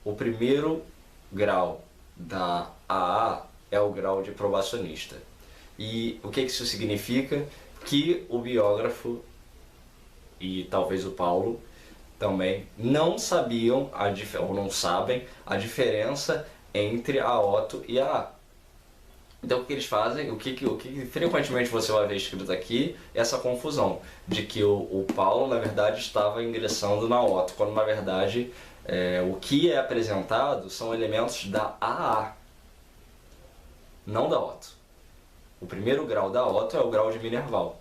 O primeiro grau da AA é o grau de provacionista. E o que isso significa? Que o biógrafo e talvez o Paulo também não sabiam ou não sabem a diferença entre a Otto e a AA. Então o que eles fazem, o que frequentemente você vai ver escrito aqui, é essa confusão de que o Paulo na verdade estava ingressando na Otto, quando na verdade o que é apresentado são elementos da AA, não da Otto. O primeiro grau da Otto é o grau de Minerval,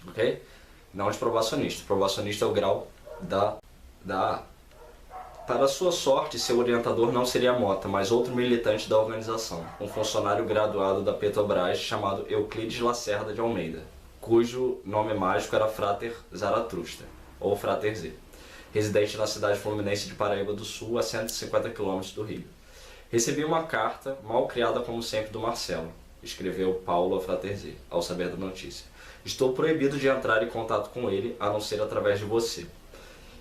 ok? Não de provacionista. Provacionista é o grau da AA. Para sua sorte, seu orientador não seria Mota, mas outro militante da organização, um funcionário graduado da Petrobras chamado Euclides Lacerda de Almeida, cujo nome mágico era Frater Zaratustra, ou Frater Z, residente na cidade fluminense de Paraíba do Sul, a 150 km do Rio. Recebi uma carta, mal criada como sempre, do Marcelo, escreveu Paulo a Frater Z, ao saber da notícia. Estou proibido de entrar em contato com ele, a não ser através de você.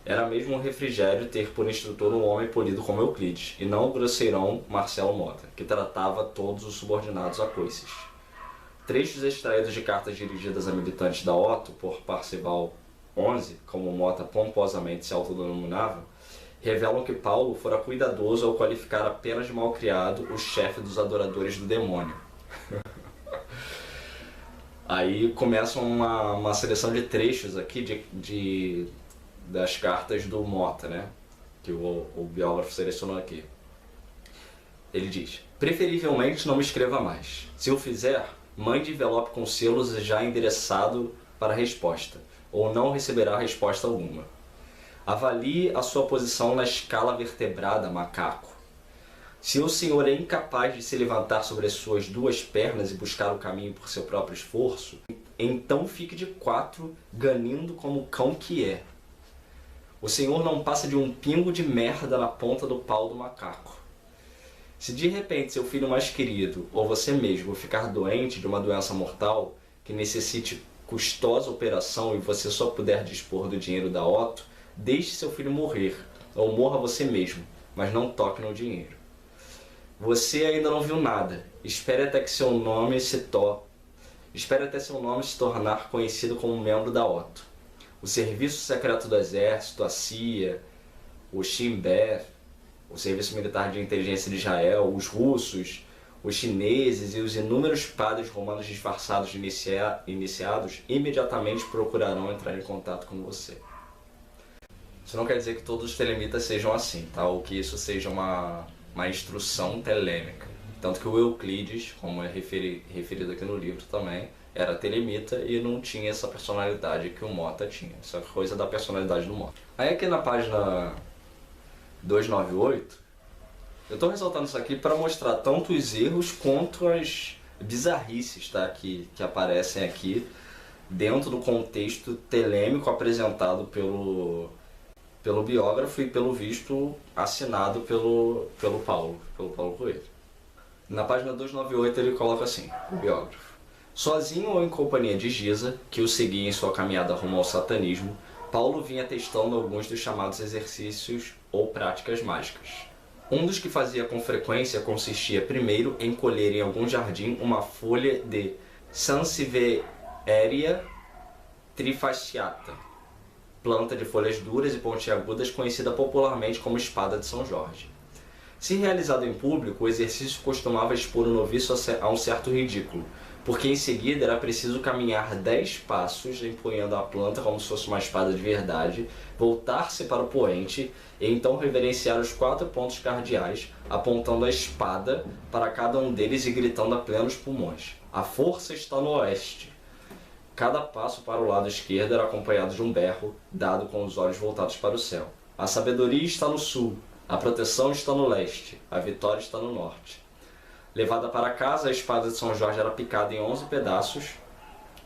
Era mesmo um refrigério ter por instrutor um homem polido como Euclides, e não o grosseirão Marcelo Mota, que tratava todos os subordinados a coices. Trechos extraídos de cartas dirigidas a militantes da Otto por Parcival XI, como Mota pomposamente se autodenominava, revelam que Paulo fora cuidadoso ao qualificar apenas de malcriado o chefe dos adoradores do demônio. Aí começa uma seleção de trechos aqui das cartas do Mota, né? Que o biógrafo selecionou aqui. Ele diz: preferivelmente não me escreva mais. Se o fizer, mande envelope com selos já endereçado para a resposta, ou não receberá resposta alguma. Avalie a sua posição na escala vertebrada, macaco. Se o senhor é incapaz de se levantar sobre as suas 2 pernas e buscar o caminho por seu próprio esforço, então fique de 4, ganindo como o cão que é. O senhor não passa de um pingo de merda na ponta do pau do macaco. Se de repente seu filho mais querido, ou você mesmo, ficar doente de uma doença mortal, que necessite custosa operação e você só puder dispor do dinheiro da Otto, deixe seu filho morrer, ou morra você mesmo, mas não toque no dinheiro. Você ainda não viu nada. Espere até seu nome se tornar conhecido como membro da Otto. O Serviço Secreto do Exército, a CIA, o Shin Bet, o Serviço Militar de Inteligência de Israel, os russos, os chineses e os inúmeros padres romanos disfarçados de iniciados imediatamente procurarão entrar em contato com você. Isso não quer dizer que todos os telemitas sejam assim, tá? Ou que isso seja uma instrução telêmica. Tanto que o Euclides, como é referido aqui no livro também, era telemita e não tinha essa personalidade que o Mota tinha, essa coisa da personalidade do Mota. Aí aqui na página 298, eu estou ressaltando isso aqui para mostrar tanto os erros quanto as bizarrices, tá, que aparecem aqui dentro do contexto telêmico apresentado pelo biógrafo e, pelo visto, assinado pelo Paulo Coelho. Na página 298 ele coloca assim, o biógrafo: sozinho ou em companhia de Giza, que o seguia em sua caminhada rumo ao satanismo, Paulo vinha testando alguns dos chamados exercícios ou práticas mágicas. Um dos que fazia com frequência consistia primeiro em colher em algum jardim uma folha de Sansevieria trifasciata, planta de folhas duras e pontiagudas conhecida popularmente como espada de São Jorge. Se realizado em público, o exercício costumava expor o noviço a um certo ridículo, porque em seguida era preciso caminhar 10 passos empunhando a planta como se fosse uma espada de verdade, voltar-se para o poente e então reverenciar os 4 pontos cardeais, apontando a espada para cada um deles e gritando a plenos pulmões: a força está no oeste. Cada passo para o lado esquerdo era acompanhado de um berro, dado com os olhos voltados para o céu: a sabedoria está no sul, a proteção está no leste, a vitória está no norte. Levada para casa, a espada de São Jorge era picada em 11 pedaços,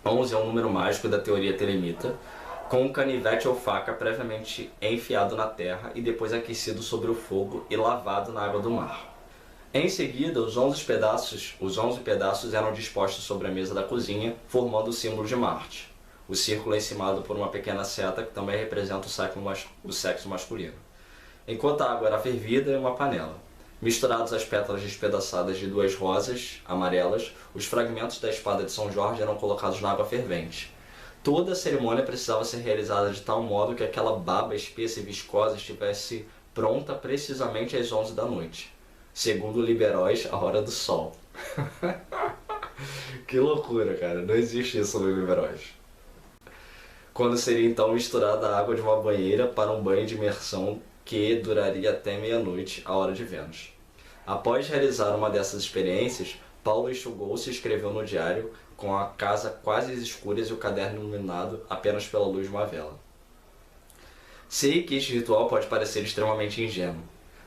11 é um número mágico da teoria telemita, com um canivete ou faca previamente enfiado na terra e depois aquecido sobre o fogo e lavado na água do mar. Em seguida, os 11 pedaços eram dispostos sobre a mesa da cozinha, formando o símbolo de Marte. O círculo é encimado por uma pequena seta que também representa o sexo masculino. Enquanto a água era fervida em uma panela. Misturados às pétalas despedaçadas de 2 rosas amarelas, os fragmentos da espada de São Jorge eram colocados na água fervente. Toda a cerimônia precisava ser realizada de tal modo que aquela baba espessa e viscosa estivesse pronta precisamente às 11 da noite. Segundo Liberóis, a hora do sol. Que loucura, cara. Não existe isso no Liberóis. Quando seria então misturada a água de uma banheira para um banho de imersão que duraria até meia-noite, a hora de Vênus. Após realizar uma dessas experiências, Paulo enxugou-se e escreveu no diário, com a casa quase às escuras e o caderno iluminado apenas pela luz de uma vela: sei que este ritual pode parecer extremamente ingênuo.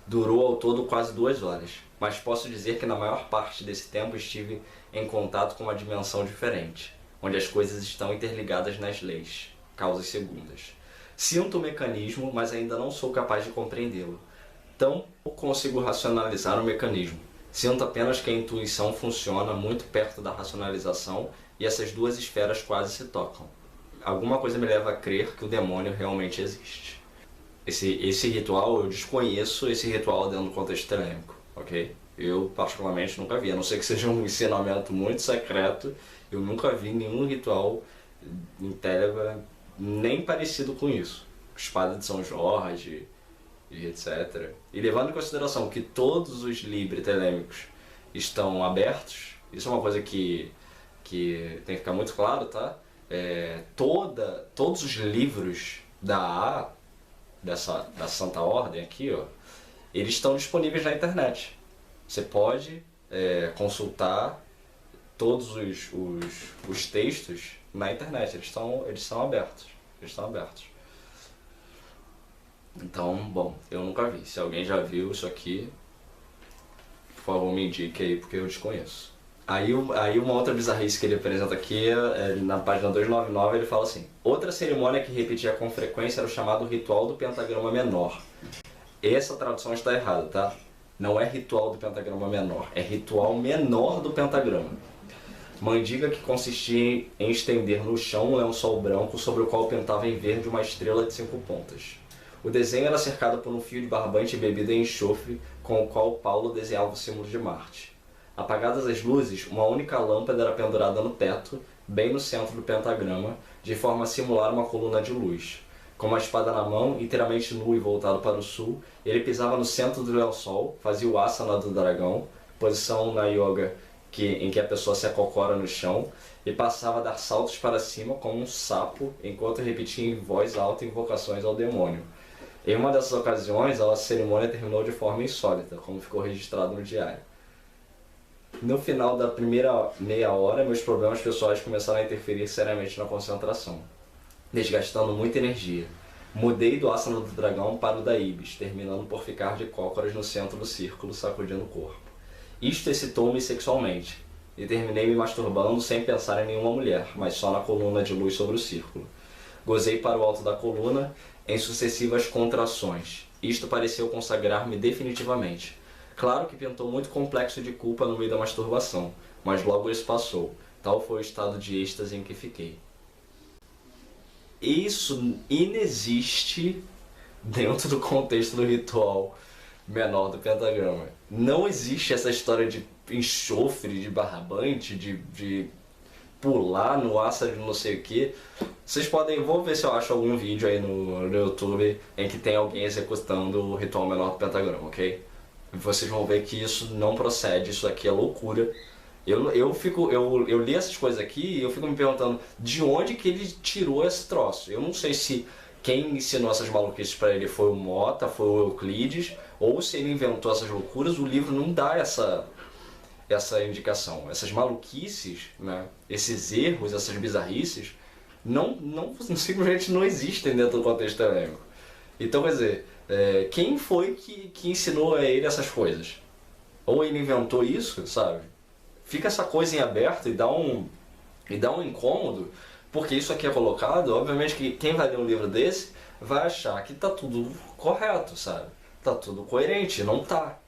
Durou ao todo quase 2 horas, mas posso dizer que na maior parte desse tempo estive em contato com uma dimensão diferente, onde as coisas estão interligadas nas leis, causas segundas. Sinto o mecanismo, mas ainda não sou capaz de compreendê-lo. Tampouco consigo racionalizar o mecanismo. Sinto apenas que a intuição funciona muito perto da racionalização e essas duas esferas quase se tocam. Alguma coisa me leva a crer que o demônio realmente existe. Esse ritual, eu desconheço esse ritual dentro do contexto telêmico, ok? Eu particularmente nunca vi, a não ser que seja um ensinamento muito secreto, eu nunca vi nenhum ritual em Telegram nem parecido com isso. Espada de São Jorge e etc. E levando em consideração que todos os livros telêmicos estão abertos, isso é uma coisa que tem que ficar muito claro, tá? Todos os livros da Santa Ordem aqui, ó, eles estão disponíveis na internet. Você pode consultar todos os textos na internet, eles estão abertos. Então, bom, eu nunca vi. Se alguém já viu isso aqui, por favor me indique aí, porque eu desconheço. Aí uma outra bizarrice que ele apresenta aqui, na página 299, ele fala assim: outra cerimônia que repetia com frequência era o chamado ritual do pentagrama menor. Essa tradução está errada, tá? Não é ritual do pentagrama menor, é ritual menor do pentagrama. Mandiga que consistia em estender no chão um lençol branco sobre o qual pintava em verde uma estrela de 5 pontas. O desenho era cercado por um fio de barbante bebido em enxofre, com o qual Paulo desenhava o símbolo de Marte. Apagadas as luzes, uma única lâmpada era pendurada no teto, bem no centro do pentagrama, de forma a simular uma coluna de luz. Com uma espada na mão, inteiramente nu e voltado para o sul, ele pisava no centro do lençol, fazia o asana do dragão, posição na yoga em que a pessoa se acocora no chão, e passava a dar saltos para cima como um sapo, enquanto repetia em voz alta invocações ao demônio. Em uma dessas ocasiões, a cerimônia terminou de forma insólita, como ficou registrado no diário. No final da primeira meia hora, meus problemas pessoais começaram a interferir seriamente na concentração, desgastando muita energia. Mudei do asana do dragão para o da Ibis, terminando por ficar de cócoras no centro do círculo, sacudindo o corpo. Isto excitou-me sexualmente, e terminei me masturbando sem pensar em nenhuma mulher, mas só na coluna de luz sobre o círculo. Gozei para o alto da coluna em sucessivas contrações. Isto pareceu consagrar-me definitivamente. Claro que pintou muito complexo de culpa no meio da masturbação, mas logo isso passou. Tal foi o estado de êxtase em que fiquei. Isso inexiste dentro do contexto do ritual menor do pentagrama. Não existe essa história de enxofre, de barbante, de pular no asana de não sei o que. Vocês podem, vou ver se eu acho algum vídeo aí no YouTube em que tem alguém executando o ritual menor do pentagrama, ok? Vocês vão ver que isso não procede, isso aqui é loucura. Eu li essas coisas aqui e eu fico me perguntando de onde que ele tirou esse troço. Eu não sei se quem ensinou essas maluquices pra ele foi o Mota, foi o Euclides, ou se ele inventou essas loucuras. O livro não dá essa indicação. Essas maluquices, né, esses erros, essas bizarrices, simplesmente não existem dentro do contexto helénico. Então, quer dizer, quem foi que ensinou a ele essas coisas? Ou ele inventou isso, sabe? Fica essa coisa em aberto e dá um incômodo, porque isso aqui é colocado, obviamente que quem vai ler um livro desse vai achar que tá tudo correto, sabe? Tá tudo coerente, não tá.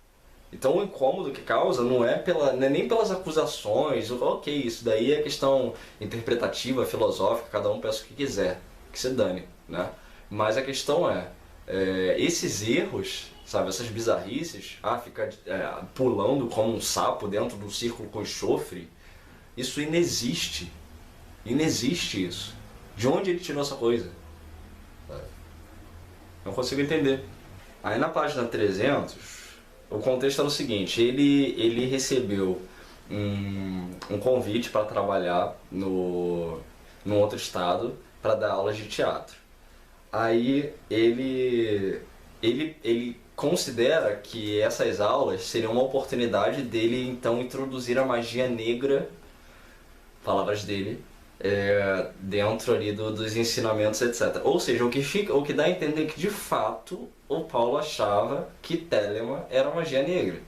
Então o incômodo que causa não é nem pelas acusações, ok, isso daí é questão interpretativa, filosófica, cada um pensa o que quiser, que se dane, né? Mas a questão esses erros, sabe, essas bizarrices, ficar pulando como um sapo dentro do círculo com enxofre, isso inexiste. Inexiste isso. De onde ele tirou essa coisa? Não consigo entender. Aí na página 300, o contexto era o seguinte, ele recebeu um convite para trabalhar num outro estado para dar aulas de teatro. Aí ele considera que essas aulas seriam uma oportunidade dele então introduzir a magia negra, palavras dele, dentro ali dos ensinamentos, etc. Ou seja, o que dá a entender que de fato o Paulo achava que Telema era magia negra.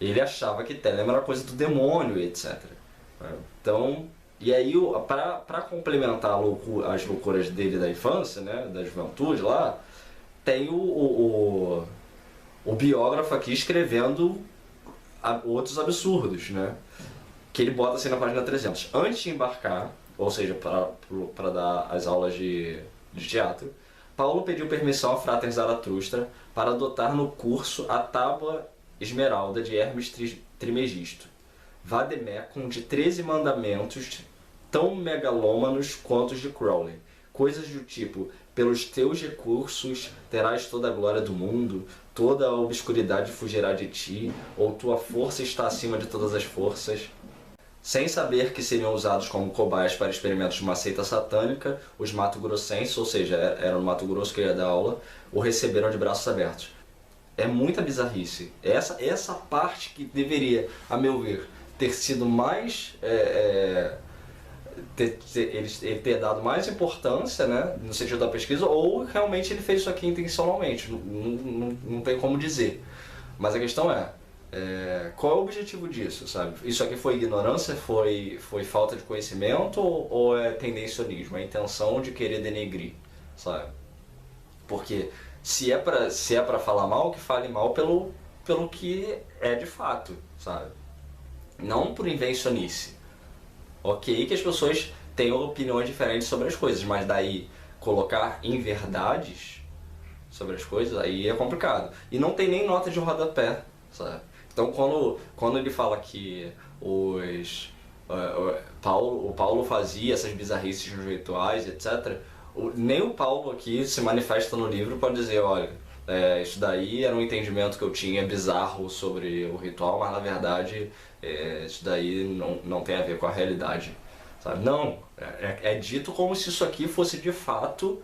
Ele achava que Telema era coisa do demônio, etc. Então, e aí, para complementar as loucuras dele da infância, né, da juventude lá, tem o biógrafo aqui escrevendo outros absurdos, né? Que ele bota assim na página 300. Antes de embarcar, ou seja, para dar as aulas de teatro, Paulo pediu permissão a Frater Zaratustra para adotar no curso a Tábua Esmeralda de Hermes Trimegisto, vademecum de 13 mandamentos tão megalômanos quanto os de Crowley. Coisas do tipo, pelos teus recursos terás toda a glória do mundo, toda a obscuridade fugirá de ti, ou tua força está acima de todas as forças. Sem saber que seriam usados como cobaias para experimentos de uma seita satânica, os mato-grossenses, ou seja, era no Mato Grosso que ele ia dar aula, o receberam de braços abertos. É muita bizarrice. Essa parte que deveria, a meu ver, ter sido mais... ele ter dado mais importância, né, no sentido da pesquisa, ou realmente ele fez isso aqui intencionalmente, não tem como dizer. Mas a questão qual é o objetivo disso, sabe? Isso aqui foi ignorância, foi falta de conhecimento ou é tendencionismo? É a intenção de querer denegrir, sabe? Porque se é pra falar mal, que fale mal pelo que é de fato, sabe? Não por invencionice. Ok que as pessoas tenham opiniões diferentes sobre as coisas, mas daí colocar inverdades sobre as coisas, aí é complicado. E não tem nem nota de rodapé, sabe? Então quando ele fala que o Paulo fazia essas bizarrices nos rituais, etc., nem o Paulo aqui se manifesta no livro para dizer, olha, isso daí era um entendimento que eu tinha bizarro sobre o ritual, mas na verdade isso daí não tem a ver com a realidade, sabe? Não, é dito como se isso aqui fosse de fato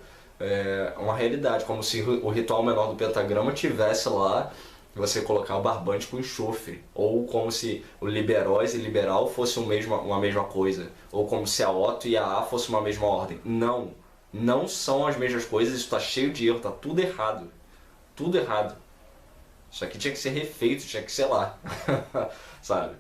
uma realidade, como se o ritual menor do pentagrama tivesse lá você colocar o barbante com enxofre, ou como se o liberóis e liberal fossem uma mesma coisa, ou como se a Otto e a A fossem uma mesma ordem. Não, não são as mesmas coisas, isso está cheio de erro, está tudo errado. Tudo errado. Isso aqui tinha que ser refeito, tinha que ser lá. Sabe?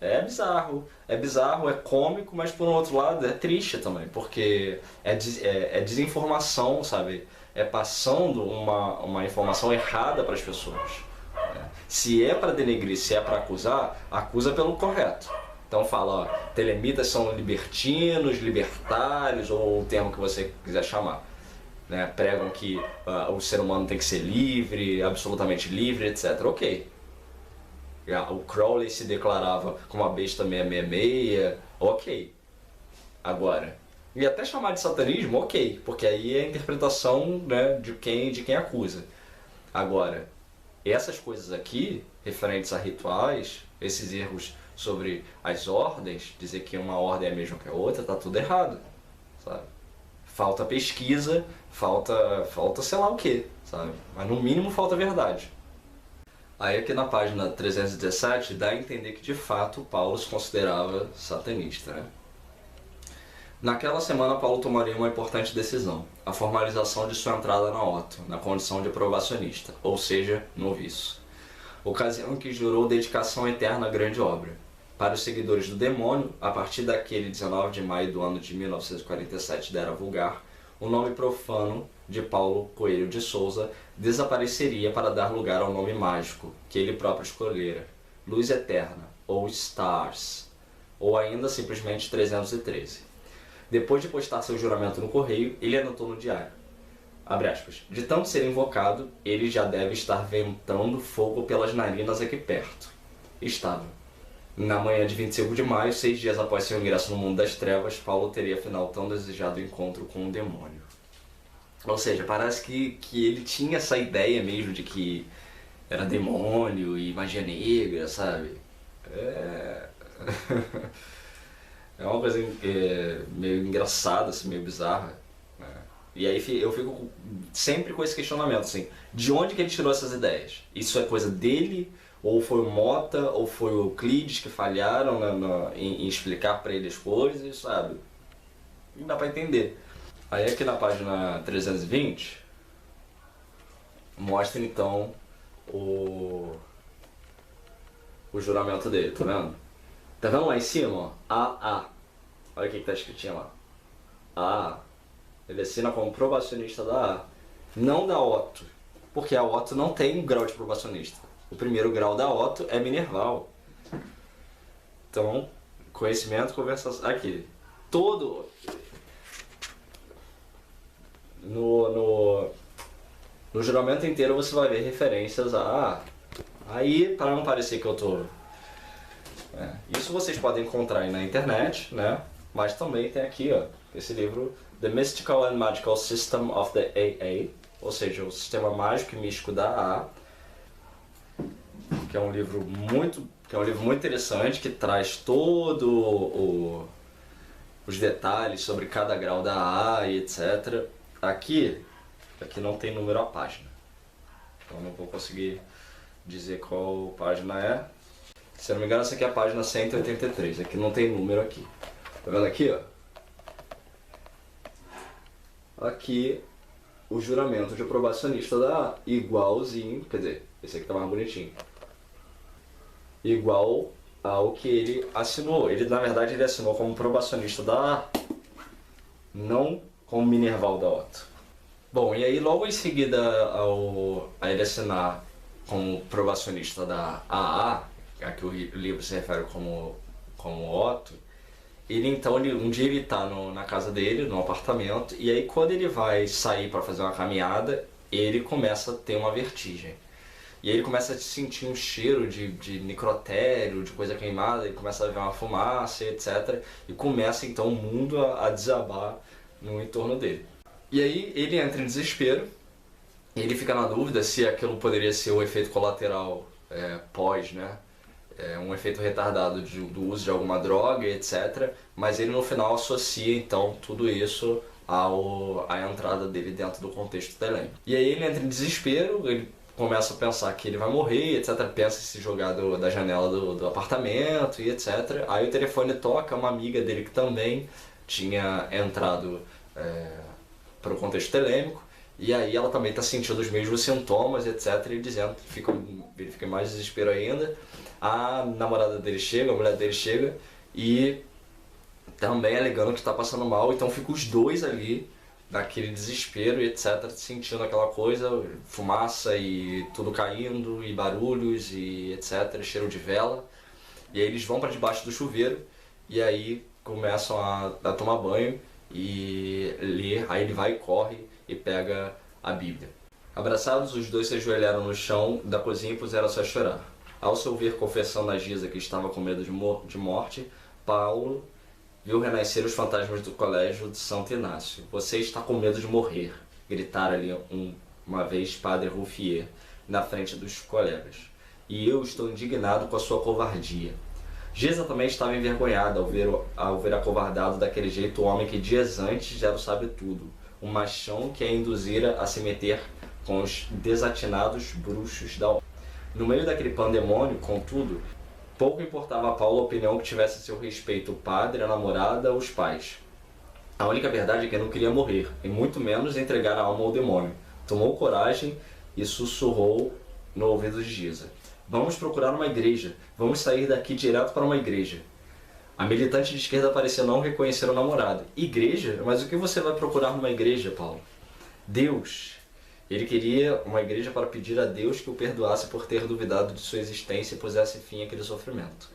É bizarro, é cômico, mas por um outro lado é triste também, porque é desinformação, sabe? É passando uma informação errada para as pessoas. Se é para denegrir, se é para acusar, acusa pelo correto. Então fala, ó, telemitas são libertinos, libertários, ou o termo que você quiser chamar. Né? Pregam que o ser humano tem que ser livre, absolutamente livre, etc. Ok. O Crowley se declarava como a besta 666, ok. Agora, e até chamar de satanismo, ok, porque aí é a interpretação, né, de quem acusa. Agora, essas coisas aqui, referentes a rituais, esses erros sobre as ordens, dizer que uma ordem é a mesma que a outra, tá tudo errado, sabe? Falta pesquisa, falta sei lá o que, sabe? Mas no mínimo falta verdade. Aí aqui na página 317 dá a entender que de fato Paulo se considerava satanista, né? Naquela semana Paulo tomaria uma importante decisão, a formalização de sua entrada na Otto, na condição de probacionista, ou seja, noviço. Ocasião em que jurou dedicação eterna à grande obra. Para os seguidores do demônio, a partir daquele 19 de maio do ano de 1947 da Era Vulgar, o nome profano de Paulo Coelho de Souza desapareceria para dar lugar ao nome mágico que ele próprio escolhera, Luz Eterna, ou Stars, ou ainda simplesmente 313. Depois de postar seu juramento no correio, ele anotou no diário, abre aspas, de tanto ser invocado, ele já deve estar ventando fogo pelas narinas aqui perto. Estava. Na manhã de 25 de maio, 6 dias após seu ingresso no mundo das trevas, Paulo teria afinal tão desejado encontro com o demônio. Ou seja, parece que ele tinha essa ideia mesmo de que era demônio e magia negra, sabe? É uma coisa meio engraçada, assim, meio bizarra. Né? E aí eu fico sempre com esse questionamento, assim, de onde que ele tirou essas ideias? Isso é coisa dele? Ou foi o Mota, ou foi o Euclides que falharam em explicar para ele as coisas, sabe? Não dá pra entender. Aí aqui na página 320, mostra então o juramento dele, tá vendo? Tá vendo lá em cima, ó? AA. Olha o que tá escritinho lá. AA. Ele assina como probacionista da A. Não da Otto. Porque a Otto não tem um grau de probacionista. O primeiro grau da Otto é Minerval. Então, conhecimento, conversação. Aqui. Todo. No juramento inteiro você vai ver referências a. Aí, para não parecer que eu tô. Isso vocês podem encontrar aí na internet, né? Mas também tem aqui, ó, esse livro The Mystical and Magical System of the AA, ou seja, o sistema mágico e místico da A, que é um livro muito interessante, que traz todo os detalhes sobre cada grau da A e etc. Aqui não tem número a página, então não vou conseguir dizer qual página é. Se eu não me engano, essa aqui é a página 183, aqui não tem número aqui. Tá vendo aqui, ó? Aqui, o juramento de probacionista da A, igualzinho, quer dizer, esse aqui tá mais bonitinho. Igual ao que ele assinou. Ele, na verdade, ele assinou como probacionista da A, não como Minerval da Otto. Bom, e aí logo em seguida a ele assinar como probacionista da AA, a que o livro se refere como Otto, um dia ele tá na casa dele, no apartamento, e aí quando ele vai sair para fazer uma caminhada, ele começa a ter uma vertigem. E aí ele começa a sentir um cheiro de necrotério, de coisa queimada, ele começa a ver uma fumaça, etc. E começa então o mundo a desabar no entorno dele. E aí ele entra em desespero, e ele fica na dúvida se aquilo poderia ser o efeito colateral pós, né? Um efeito retardado do uso de alguma droga, etc. Mas ele no final associa então tudo isso à entrada dele dentro do contexto do elenco. E aí ele entra em desespero, ele começa a pensar que ele vai morrer, etc. Pensa em se jogar da janela do apartamento e etc. Aí o telefone toca, uma amiga dele que também tinha entrado para o contexto telêmico, e aí ela também está sentindo os mesmos sintomas, etc. E dizendo que ele fica em mais desespero ainda. A namorada dele chega, a mulher dele chega, e também alegando que está passando mal, então fica os dois ali naquele desespero e etc, sentindo aquela coisa, fumaça e tudo caindo, e barulhos e etc, cheiro de vela. E aí eles vão para debaixo do chuveiro e aí começam a tomar banho e ler. Aí ele vai e corre e pega a Bíblia. Abraçados, os dois se ajoelharam no chão da cozinha e puseram-se a chorar. Ao se ouvir confessando a Giza que estava com medo de morte, Paulo viu renascer os fantasmas do colégio de Santo Inácio. Você está com medo de morrer, gritaram ali uma vez Padre Ruffier, na frente dos colegas. E eu estou indignado com a sua covardia. Giza também estava envergonhada ao ver acovardado daquele jeito o homem que dias antes já o sabe tudo, um machão que a induzira a se meter com os desatinados bruxos da ordem. No meio daquele pandemônio, contudo, pouco importava a Paulo a opinião que tivesse a seu respeito o padre, a namorada ou os pais. A única verdade é que ele não queria morrer, e muito menos entregar a alma ao demônio. Tomou coragem e sussurrou no ouvido de Giza. Vamos procurar uma igreja. Vamos sair daqui direto para uma igreja. A militante de esquerda parecia não reconhecer o namorado. Igreja? Mas o que você vai procurar numa igreja, Paulo? Deus. Ele queria uma igreja para pedir a Deus que o perdoasse por ter duvidado de sua existência e pusesse fim àquele sofrimento.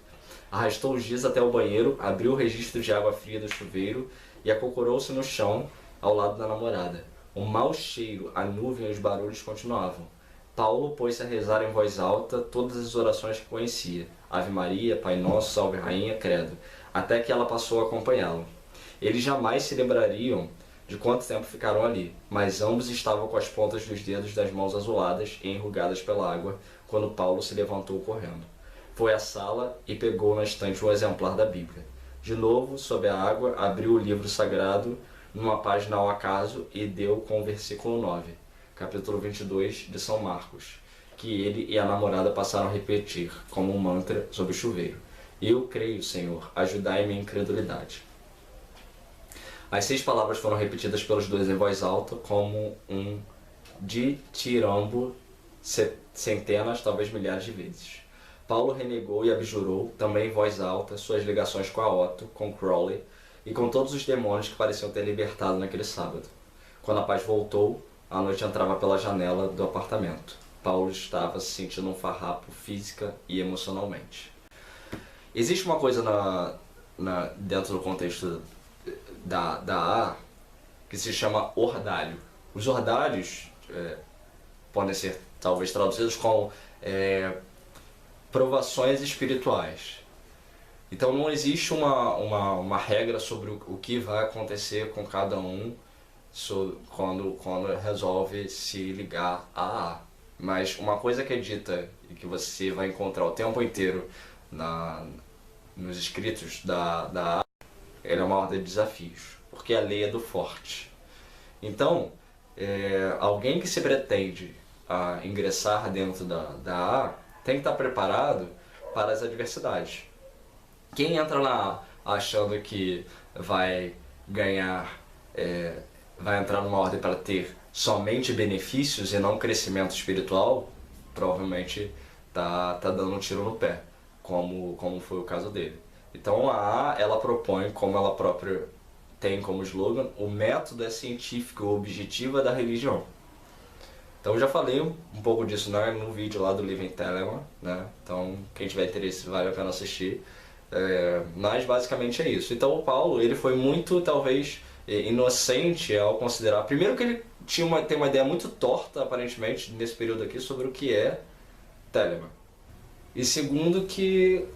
Arrastou os dias até o banheiro, abriu o registro de água fria do chuveiro e acocorou-se no chão ao lado da namorada. O mau cheiro, a nuvem e os barulhos continuavam. Paulo pôs-se a rezar em voz alta todas as orações que conhecia. Ave Maria, Pai Nosso, Salve Rainha, Credo. Até que ela passou a acompanhá-lo. Eles jamais se lembrariam de quanto tempo ficaram ali, mas ambos estavam com as pontas dos dedos das mãos azuladas e enrugadas pela água quando Paulo se levantou correndo. Foi à sala e pegou na estante um exemplar da Bíblia. De novo, sob a água, abriu o livro sagrado numa página ao acaso e deu com o versículo 9, capítulo 22 de São Marcos, que ele e a namorada passaram a repetir como um mantra sob o chuveiro. Eu creio, Senhor, ajudai minha incredulidade. As 6 palavras foram repetidas pelos dois em voz alta, como um ditirambo centenas, talvez milhares de vezes. Paulo renegou e abjurou, também em voz alta, suas ligações com a Otto, com Crowley e com todos os demônios que pareciam ter libertado naquele sábado. Quando a paz voltou, a noite entrava pela janela do apartamento. Paulo estava se sentindo um farrapo física e emocionalmente. Existe uma coisa dentro do contexto da A que se chama ordalho. Os ordalhos podem ser talvez traduzidos como provações espirituais. Então não existe uma regra sobre o que vai acontecer com cada um quando resolve se ligar a A. Mas uma coisa que é dita e que você vai encontrar o tempo inteiro nos escritos da A, ela é uma ordem de desafios, porque a lei é do forte. Então, alguém que se pretende ingressar dentro da A tem que estar preparado para as adversidades. Quem entra na A achando que vai ganhar, vai entrar numa ordem para ter somente benefícios e não crescimento espiritual, provavelmente tá dando um tiro no pé, como foi o caso dele. Então a A, ela propõe, como ela própria tem como slogan, o método é científico, o objetivo é da religião. Então eu já falei um pouco disso no vídeo lá do Living Telemann, né? Então quem tiver interesse vale a pena assistir. Mas basicamente é isso. Então o Paulo, ele foi muito, talvez, inocente ao considerar, primeiro que ele tem uma ideia muito torta, aparentemente, nesse período aqui, sobre o que é Telemann. E segundo que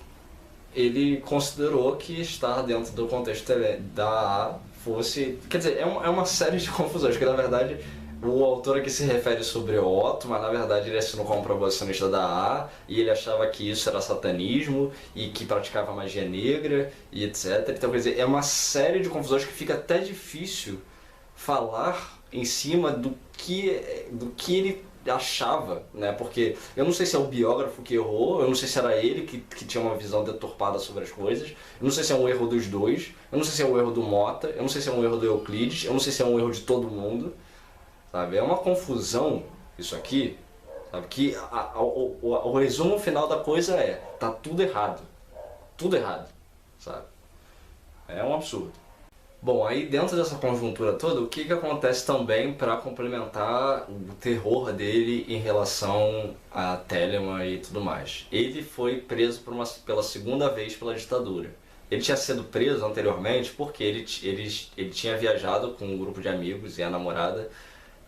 ele considerou que estar dentro do contexto da A fosse... Quer dizer, é uma série de confusões, porque na verdade o autor aqui se refere sobre Otto, mas na verdade ele assinou como probacionista da A e ele achava que isso era satanismo e que praticava magia negra e etc. Então, quer dizer, é uma série de confusões que fica até difícil falar em cima do que ele achava, né? Porque eu não sei se é o biógrafo que errou, eu não sei se era ele que tinha uma visão deturpada sobre as coisas, eu não sei se é um erro dos dois, eu não sei se é um erro do Mota, eu não sei se é um erro do Euclides, eu não sei se é um erro de todo mundo, sabe? É uma confusão isso aqui, sabe? Que o resumo final da coisa é, tá tudo errado, sabe? É um absurdo. Bom, aí dentro dessa conjuntura toda, o que acontece também para complementar o terror dele em relação a Telemann e tudo mais? Ele foi preso pela segunda vez pela ditadura. Ele tinha sido preso anteriormente porque ele tinha viajado com um grupo de amigos e a namorada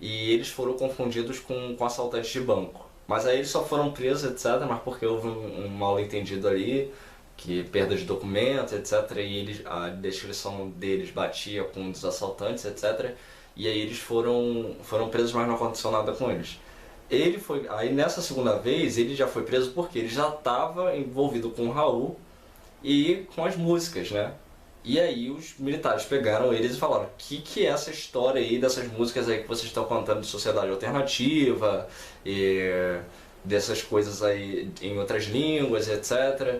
e eles foram confundidos com assaltantes de banco. Mas aí eles só foram presos, etc., mas porque houve um mal-entendido ali, que perda de documentos, etc. E a descrição deles batia com um dos assaltantes, etc. E aí eles foram presos, mas não aconteceu nada com eles. Aí nessa segunda vez ele já foi preso porque ele já estava envolvido com o Raul e com as músicas, né? E aí os militares pegaram eles e falaram: que é essa história aí dessas músicas aí que vocês estão cantando de sociedade alternativa e dessas coisas aí em outras línguas, etc.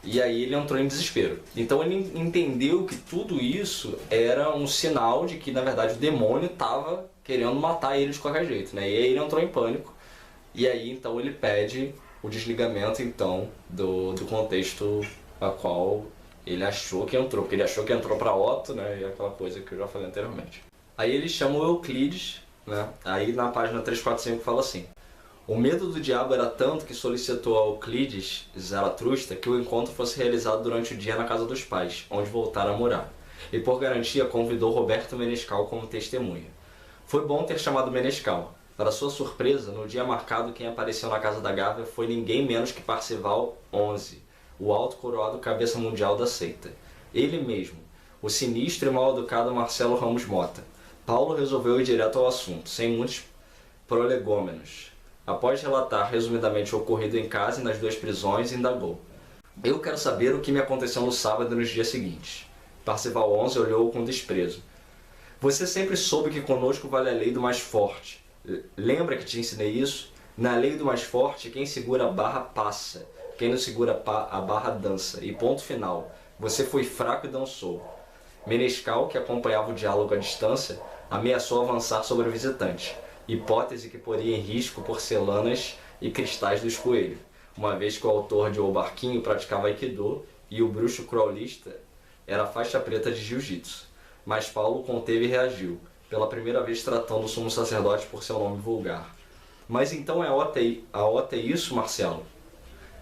E aí ele entrou em desespero. Então ele entendeu que tudo isso era um sinal de que na verdade o demônio estava querendo matar ele de qualquer jeito, né? E aí ele entrou em pânico. E aí então ele pede o desligamento então do contexto a qual ele achou que entrou, porque ele achou que entrou para Otto, né? E aquela coisa que eu já falei anteriormente. Aí ele chama o Euclides, né? Aí na página 345 fala assim: o medo do diabo era tanto que solicitou a Euclides Zaratrusta que o encontro fosse realizado durante o dia na casa dos pais, onde voltaram a morar. E por garantia convidou Roberto Menescal como testemunha. Foi bom ter chamado Menescal. Para sua surpresa, no dia marcado quem apareceu na casa da Gávea foi ninguém menos que Parcival XI, o alto coroado cabeça mundial da seita. Ele mesmo, o sinistro e mal-educado Marcelo Ramos Mota. Paulo resolveu ir direto ao assunto, sem muitos prolegômenos. Após relatar resumidamente o ocorrido em casa e nas duas prisões, indagou: eu quero saber o que me aconteceu no sábado e nos dias seguintes. Parcival XI olhou-o com desprezo. Você sempre soube que conosco vale a lei do mais forte. Lembra que te ensinei isso? Na lei do mais forte, quem segura a barra passa. Quem não segura a barra dança. E ponto final. Você foi fraco e dançou. Menescal, que acompanhava o diálogo à distância, ameaçou avançar sobre o visitante. Hipótese que poria em risco porcelanas e cristais dos coelhos, uma vez que o autor de O Barquinho praticava Aikido e o bruxo crawlista era faixa preta de jiu-jitsu. Mas Paulo conteve e reagiu, pela primeira vez tratando o sumo sacerdote por seu nome vulgar. Mas então a Ota é isso, Marcelo?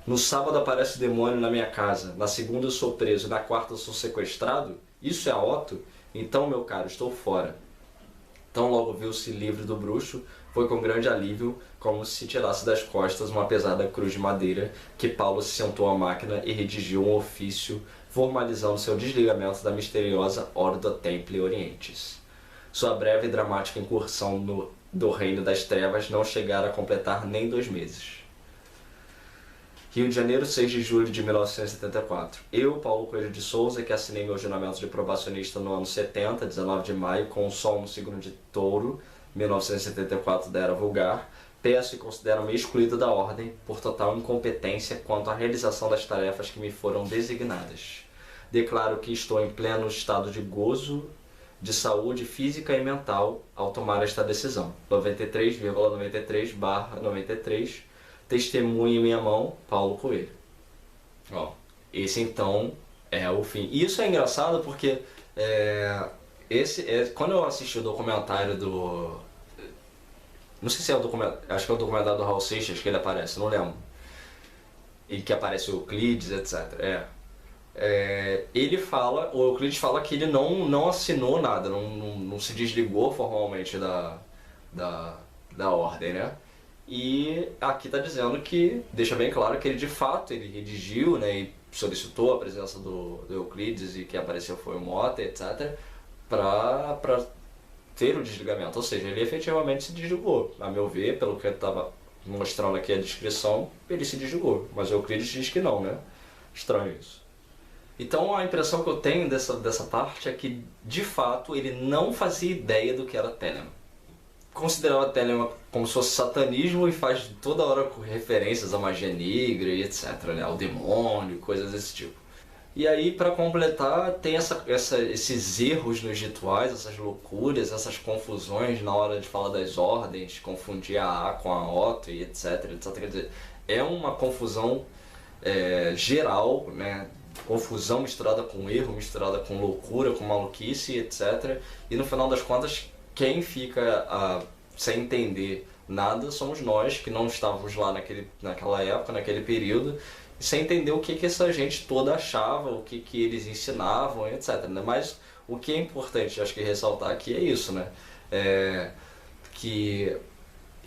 No sábado aparece o demônio na minha casa, na segunda eu sou preso e na quarta eu sou sequestrado? Isso é a Otto? Então, meu caro, estou fora. Tão logo viu-se livre do bruxo, foi com grande alívio, como se tirasse das costas uma pesada cruz de madeira, que Paulo se sentou à máquina e redigiu um ofício formalizando seu desligamento da misteriosa Ordo Templi Orientis. Sua breve e dramática incursão do reino das trevas não chegara a completar nem 2 meses. Rio de Janeiro, 6 de julho de 1974. Eu, Paulo Coelho de Souza, que assinei meu juramento de probacionista no ano 70, 19 de maio, com o sol no signo de Touro, 1974 da Era Vulgar, peço e considero-me excluído da ordem por total incompetência quanto à realização das tarefas que me foram designadas. Declaro que estou em pleno estado de gozo, de saúde física e mental ao tomar esta decisão. 93,93/93 Testemunha em minha mão, Paulo Coelho. Ó, esse então é o fim. E isso é engraçado porque quando eu assisti o documentário do... Não sei se é o documentário... Acho que é o documentário do Raul Seixas que ele aparece, não lembro. E que aparece o Euclides, etc. Ele fala... O Euclides fala que ele não assinou nada, não se desligou formalmente da ordem, né? E aqui está dizendo que, deixa bem claro que ele de fato ele redigiu, né, e solicitou a presença do Euclides e que apareceu foi o Mota, etc., para ter o desligamento. Ou seja, ele efetivamente se desligou. A meu ver, pelo que eu estava mostrando aqui a descrição, ele se desligou. Mas o Euclides diz que não, né? Estranho isso. Então a impressão que eu tenho dessa parte é que, de fato, ele não fazia ideia do que era Telemann. considerava Telemann como se fosse satanismo e faz toda hora referências à magia negra e etc, né? Ao demônio, coisas desse tipo. E aí, para completar, tem esses erros nos rituais, essas loucuras, essas confusões na hora de falar das ordens, confundir a A com a Otto e etc, etc. Quer dizer, é uma confusão geral, né? Confusão misturada com erro, misturada com loucura, com maluquice, etc. E no final das contas, quem fica sem entender nada somos nós, que não estávamos lá naquela época, naquele período, e sem entender o que essa gente toda achava, o que eles ensinavam, etc. Né? Mas o que é importante, acho que ressaltar aqui é isso, né? Que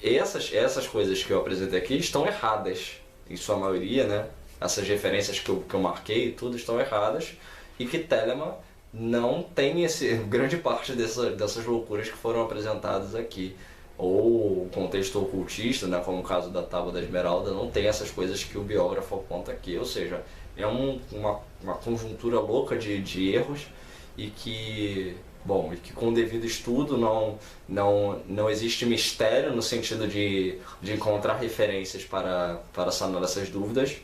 essas coisas que eu apresentei aqui estão erradas, em sua maioria, né? Essas referências que eu marquei, tudo estão erradas, e que Telemann não tem grande parte dessas loucuras que foram apresentadas aqui. Ou o contexto ocultista, né, como o caso da Tábua da Esmeralda, não tem essas coisas que o biógrafo aponta aqui. Ou seja, é uma conjuntura louca de erros e que com o devido estudo não existe mistério no sentido de encontrar referências para sanar essas dúvidas.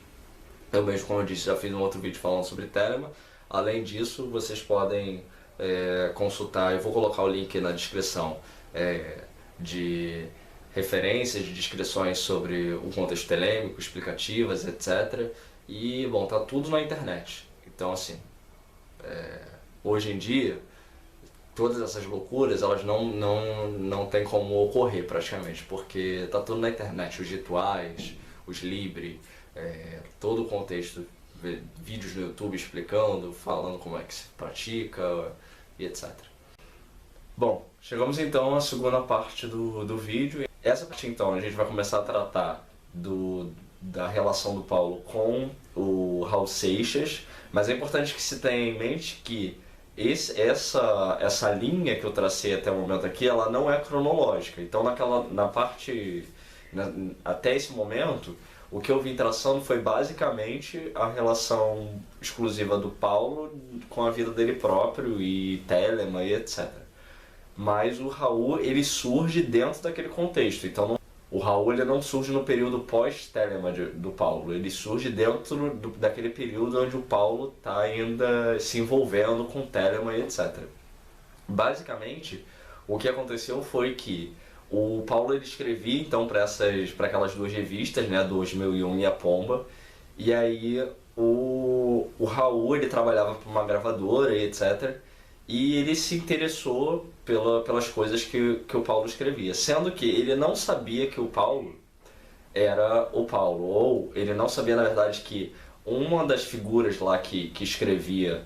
Eu mesmo, como eu disse, já fiz um outro vídeo falando sobre Telemann. Além disso, vocês podem consultar, eu vou colocar o link na descrição, de referências, de descrições sobre o contexto telêmico, explicativas, etc. E, tá tudo na internet. Então, assim, hoje em dia, todas essas loucuras, elas não tem como ocorrer praticamente, porque tá tudo na internet, os rituais, os libri, todo o contexto, vídeos no YouTube explicando, falando como é que se pratica e etc. Bom, chegamos então à segunda parte do vídeo. Essa parte então a gente vai começar a tratar da relação do Paulo com o Raul Seixas, mas é importante que se tenha em mente que essa linha que eu tracei até o momento aqui, ela não é cronológica. Então até esse momento, o que eu vim traçando foi basicamente a relação exclusiva do Paulo com a vida dele próprio e Telemann e etc. Mas o Raul, ele surge dentro daquele contexto. Então o Raul ele não surge no período pós-Telemann do Paulo, ele surge dentro daquele período onde o Paulo está ainda se envolvendo com Telemann e etc. Basicamente, o que aconteceu foi que o Paulo ele escrevia então para aquelas duas revistas, né, 2001 e a Pomba, e aí o Raul ele trabalhava para uma gravadora e etc. E ele se interessou pelas coisas que o Paulo escrevia, sendo que ele não sabia que o Paulo era o Paulo, ou ele não sabia na verdade que uma das figuras lá que escrevia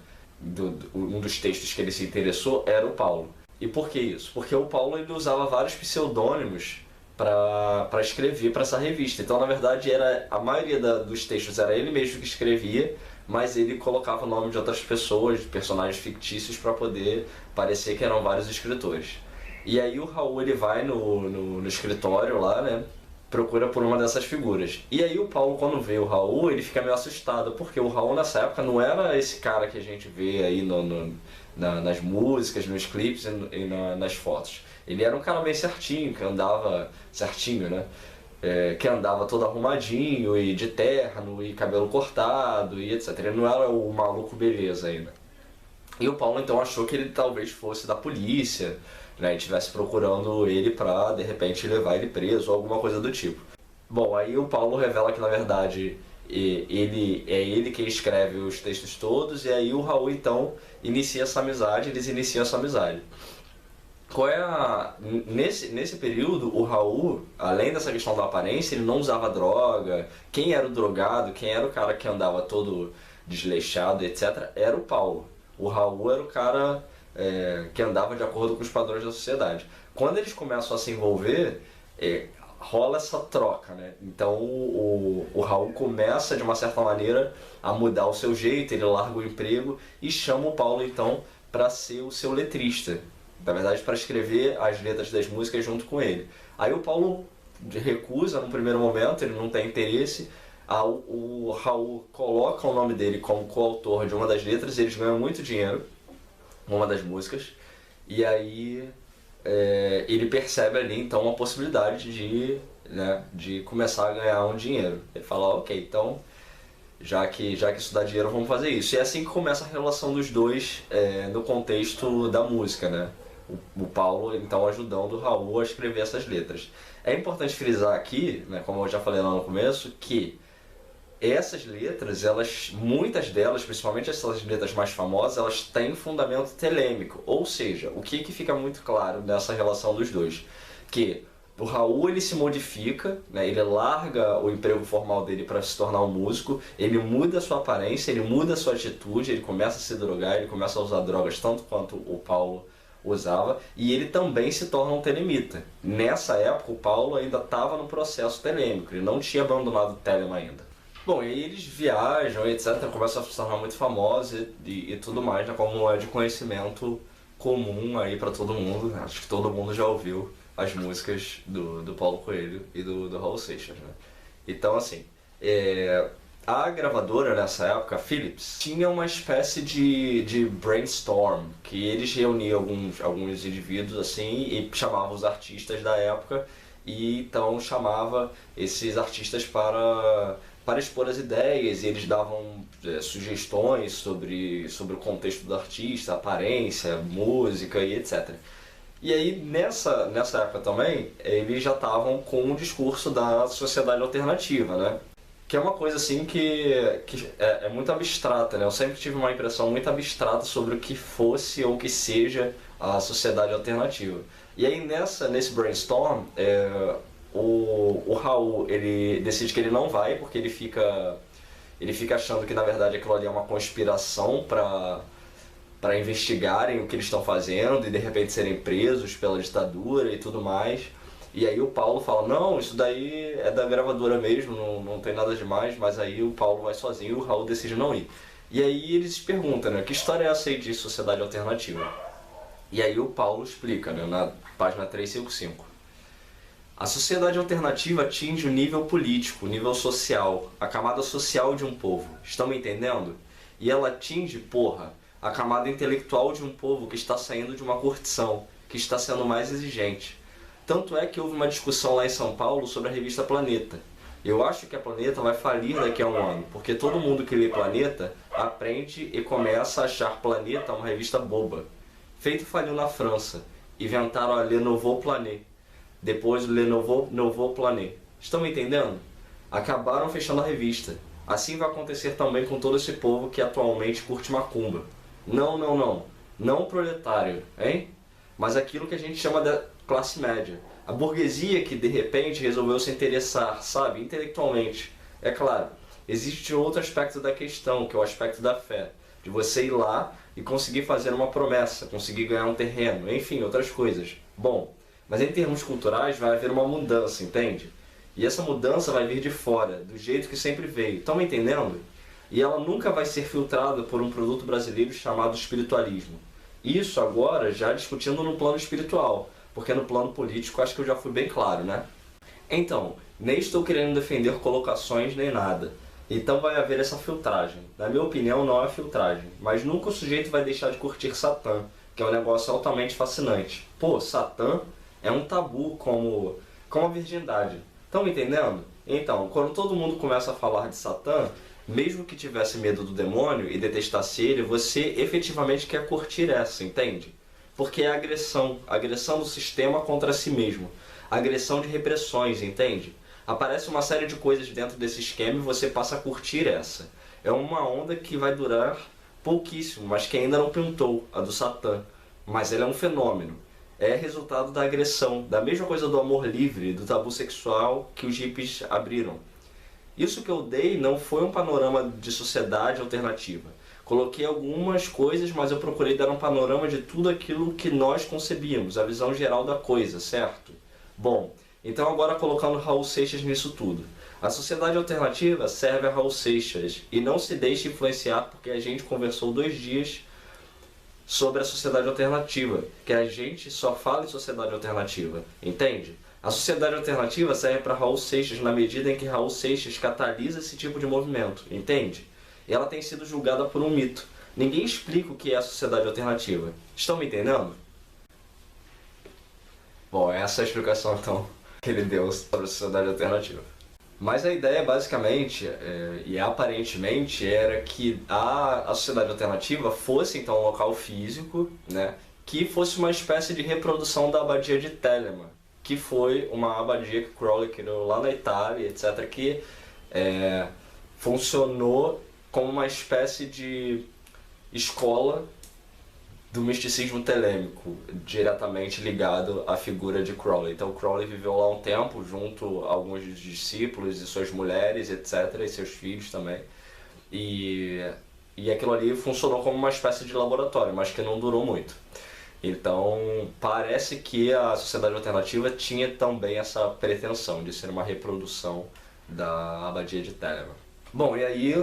um dos textos que ele se interessou era o Paulo. E por que isso? Porque o Paulo ele usava vários pseudônimos para escrever para essa revista. Então, na verdade, a maioria dos textos era ele mesmo que escrevia, mas ele colocava o nome de outras pessoas, de personagens fictícios, para poder parecer que eram vários escritores. E aí o Raul ele vai no escritório lá, né, procura por uma dessas figuras. E aí o Paulo, quando vê o Raul, ele fica meio assustado, porque o Raul nessa época não era esse cara que a gente vê aí nas músicas, nos clipes e nas fotos. Ele era um cara bem certinho, que andava certinho, né? Que andava todo arrumadinho e de terno e cabelo cortado e etc. Ele não era o maluco beleza ainda. E o Paulo então achou que ele talvez fosse da polícia, né, e estivesse procurando ele pra de repente levar ele preso ou alguma coisa do tipo. Bom, aí o Paulo revela que na verdade ele quem escreve os textos todos, e aí o Raul então inicia essa amizade, eles iniciam essa amizade. Nesse período, o Raul, além dessa questão da aparência, ele não usava droga. Quem era o drogado, quem era o cara que andava todo desleixado, etc., era o Paulo. O Raul era o cara que andava de acordo com os padrões da sociedade. Quando eles começam a se envolver, rola essa troca, né? Então o Raul começa, de uma certa maneira, a mudar o seu jeito, ele larga o emprego e chama o Paulo, então, para ser o seu letrista. Na verdade, para escrever as letras das músicas junto com ele. Aí o Paulo recusa no primeiro momento, ele não tem interesse. O Raul coloca o nome dele como coautor de uma das letras, eles ganham muito dinheiro, uma das músicas. E aí ele percebe ali então uma possibilidade de, né, de começar a ganhar um dinheiro. Ele fala, ok, então já que isso dá dinheiro, vamos fazer isso. E é assim que começa a relação dos dois no contexto da música, né? O Paulo então ajudando o Raul a escrever essas letras. É importante frisar aqui, né, como eu já falei lá no começo, que essas letras, muitas delas, principalmente essas letras mais famosas, elas têm fundamento telêmico. Ou seja, o que fica muito claro nessa relação dos dois? Que o Raul ele se modifica, né? Ele larga o emprego formal dele para se tornar um músico, ele muda a sua aparência, ele muda a sua atitude, ele começa a se drogar, ele começa a usar drogas tanto quanto o Paulo usava, e ele também se torna um telemita. Nessa época o Paulo ainda estava no processo telêmico, ele não tinha abandonado o Telema ainda. Bom, e aí eles viajam, etc, começam a se tornar muito famosos e tudo mais, né, como é de conhecimento comum aí para todo mundo, né? Acho que todo mundo já ouviu as músicas do Paulo Coelho e do Raul Seixas, né? Então, assim, a gravadora nessa época, a Philips, tinha uma espécie de brainstorm, que eles reuniam alguns indivíduos assim e chamavam os artistas da época e então chamava esses artistas para expor as ideias, e eles davam sugestões sobre o contexto do artista, aparência, música e etc. E aí, nessa época também, eles já estavam com um discurso da sociedade alternativa, né? Que é uma coisa assim que é muito abstrata, né? Eu sempre tive uma impressão muito abstrata sobre o que fosse ou que seja a sociedade alternativa. E aí, nesse brainstorm, o Raul ele decide que ele não vai, porque ele fica achando que na verdade aquilo ali é uma conspiração para investigarem o que eles estão fazendo e de repente serem presos pela ditadura e tudo mais. E aí o Paulo fala, não, isso daí é da gravadora mesmo, não tem nada demais, mas aí o Paulo vai sozinho e o Raul decide não ir. E aí eles se perguntam, né, que história é essa aí de sociedade alternativa? E aí o Paulo explica, né, na página 355. A sociedade alternativa atinge o nível político, o nível social, a camada social de um povo. Estão me entendendo? E ela atinge, porra, a camada intelectual de um povo que está saindo de uma curtição, que está sendo mais exigente. Tanto é que houve uma discussão lá em São Paulo sobre a revista Planeta. Eu acho que a Planeta vai falir daqui a um ano, porque todo mundo que lê Planeta aprende e começa a achar Planeta uma revista boba. Feito faliu na França, inventaram a Le Nouveau Planet. Depois Le Nouveau Planet. Estão me entendendo? Acabaram fechando a revista. Assim vai acontecer também com todo esse povo que atualmente curte macumba. Não. Não proletário, hein? Mas aquilo que a gente chama de classe média. A burguesia que de repente resolveu se interessar, sabe, intelectualmente. É claro, existe outro aspecto da questão, que é o aspecto da fé. De você ir lá e conseguir fazer uma promessa, conseguir ganhar um terreno, enfim, outras coisas. Bom, mas em termos culturais vai haver uma mudança, entende? E essa mudança vai vir de fora, do jeito que sempre veio. Estão me entendendo? E ela nunca vai ser filtrada por um produto brasileiro chamado espiritualismo. Isso agora já discutindo no plano espiritual, porque no plano político acho que eu já fui bem claro, né? Então, nem estou querendo defender colocações nem nada. Então vai haver essa filtragem. Na minha opinião não é filtragem, mas nunca o sujeito vai deixar de curtir Satã, que é um negócio altamente fascinante. Pô, Satã é um tabu como a virgindade. Estão me entendendo? Então, quando todo mundo começa a falar de Satã, mesmo que tivesse medo do demônio e detestasse ele, você efetivamente quer curtir essa, entende? Porque é agressão do sistema contra si mesmo, agressão de repressões, entende? Aparece uma série de coisas dentro desse esquema e você passa a curtir essa. É uma onda que vai durar pouquíssimo, mas que ainda não pintou, a do Satã. Mas ela é um fenômeno. É resultado da agressão, da mesma coisa do amor livre, do tabu sexual que os hippies abriram. Isso que eu dei não foi um panorama de sociedade alternativa. Coloquei algumas coisas, mas eu procurei dar um panorama de tudo aquilo que nós concebíamos, a visão geral da coisa, certo? Bom, então agora colocando Raul Seixas nisso tudo. A sociedade alternativa serve a Raul Seixas e não se deixe influenciar porque a gente conversou 2 dias sobre a sociedade alternativa, que a gente só fala em sociedade alternativa, entende? A sociedade alternativa serve para Raul Seixas na medida em que Raul Seixas catalisa esse tipo de movimento, entende? E ela tem sido julgada por um mito. Ninguém explica o que é a sociedade alternativa. Estão me entendendo? Bom, essa é a explicação então que ele deu sobre a sociedade alternativa. Mas a ideia basicamente, e aparentemente, era que a sociedade alternativa fosse então um local físico, né, que fosse uma espécie de reprodução da abadia de Telemann, que foi uma abadia que Crowley criou lá na Itália, etc., que funcionou como uma espécie de escola do misticismo telêmico, diretamente ligado à figura de Crowley. Então Crowley viveu lá um tempo junto a alguns dos discípulos e suas mulheres, etc., e seus filhos também. E aquilo ali funcionou como uma espécie de laboratório, mas que não durou muito. Então parece que a sociedade alternativa tinha também essa pretensão de ser uma reprodução da abadia de Telemann. Bom, e aí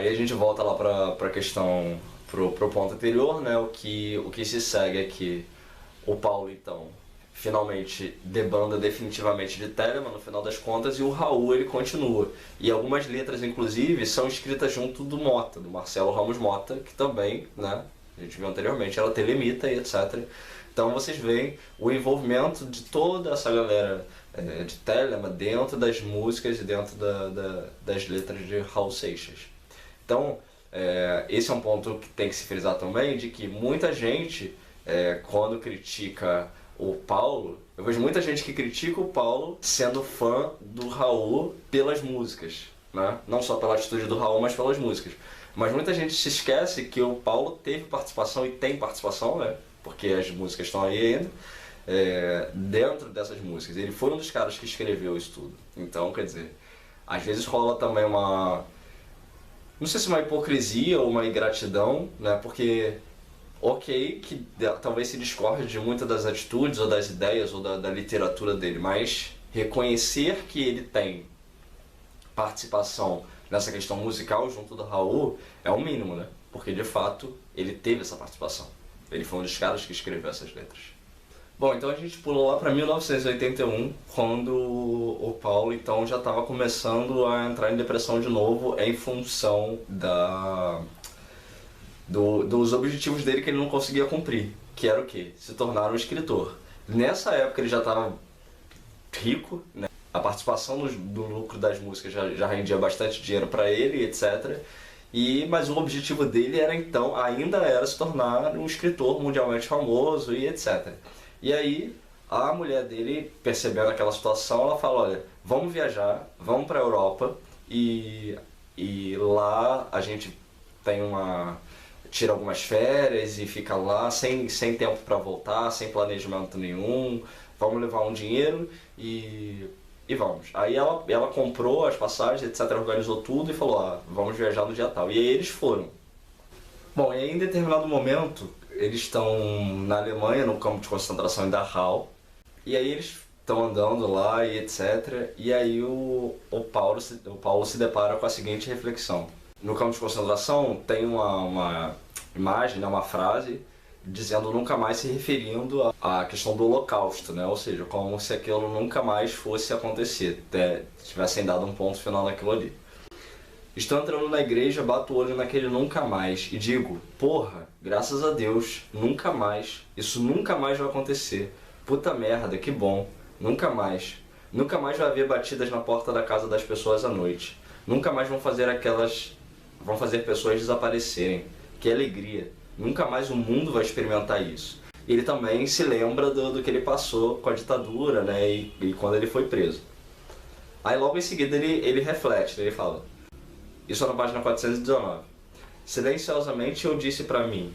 a gente volta lá para a questão, pro ponto anterior, né? O que se segue é que o Paulo, então, finalmente debanda definitivamente de Telemann no final das contas, e o Raul, ele continua. E algumas letras, inclusive, são escritas junto do Mota, do Marcelo Ramos Mota, que também, né, a gente viu anteriormente, era telemita e etc. Então vocês veem o envolvimento de toda essa galera de Telemann dentro das músicas e dentro das letras de Raul Seixas. Então, esse é um ponto que tem que se frisar também, de que muita gente, quando critica o Paulo, eu vejo muita gente que critica o Paulo sendo fã do Raul pelas músicas, né? Não só pela atitude do Raul, mas pelas músicas. Mas muita gente se esquece que o Paulo teve participação e tem participação, né? Porque as músicas estão aí ainda, dentro dessas músicas. Ele foi um dos caras que escreveu isso tudo. Então, quer dizer, às vezes rola também uma... não sei se uma hipocrisia ou uma ingratidão, né? Porque, ok, que talvez se discorde de muitas das atitudes ou das ideias ou da literatura dele, mas reconhecer que ele tem participação nessa questão musical junto do Raul é o mínimo, né? Porque, de fato, ele teve essa participação. Ele foi um dos caras que escreveu essas letras. Bom, então a gente pulou lá para 1981, quando o Paulo então já estava começando a entrar em depressão de novo em função dos objetivos dele que ele não conseguia cumprir, que era o quê? Se tornar um escritor. Nessa época ele já estava rico, né? A participação do lucro das músicas já rendia bastante dinheiro para ele, etc. Mas o objetivo dele era então, ainda era se tornar um escritor mundialmente famoso e etc. E aí a mulher dele, percebendo aquela situação, ela fala, olha, vamos viajar, vamos para a Europa e lá a gente tira algumas férias e fica lá sem tempo para voltar, sem planejamento nenhum, vamos levar um dinheiro e vamos. Aí ela comprou as passagens, etc., organizou tudo e falou, vamos viajar no dia tal. E aí eles foram. Bom, e aí em determinado momento, eles estão na Alemanha, no campo de concentração em Dachau, e aí eles estão andando lá e etc., e aí o Paulo se depara com a seguinte reflexão. No campo de concentração tem uma imagem, né, uma frase, dizendo nunca mais, se referindo à questão do Holocausto, né? Ou seja, como se aquilo nunca mais fosse acontecer, tivessem dado um ponto final naquilo ali. Estou entrando na igreja, bato o olho naquele nunca mais e digo, porra, graças a Deus, nunca mais, isso nunca mais vai acontecer. Puta merda, que bom, nunca mais. Nunca mais vai haver batidas na porta da casa das pessoas à noite. Nunca mais vão fazer pessoas desaparecerem. Que alegria. Nunca mais o mundo vai experimentar isso. Ele também se lembra do que ele passou com a ditadura, né, e quando ele foi preso. Aí logo em seguida ele reflete, ele fala, isso é na página 419. Silenciosamente eu disse pra mim,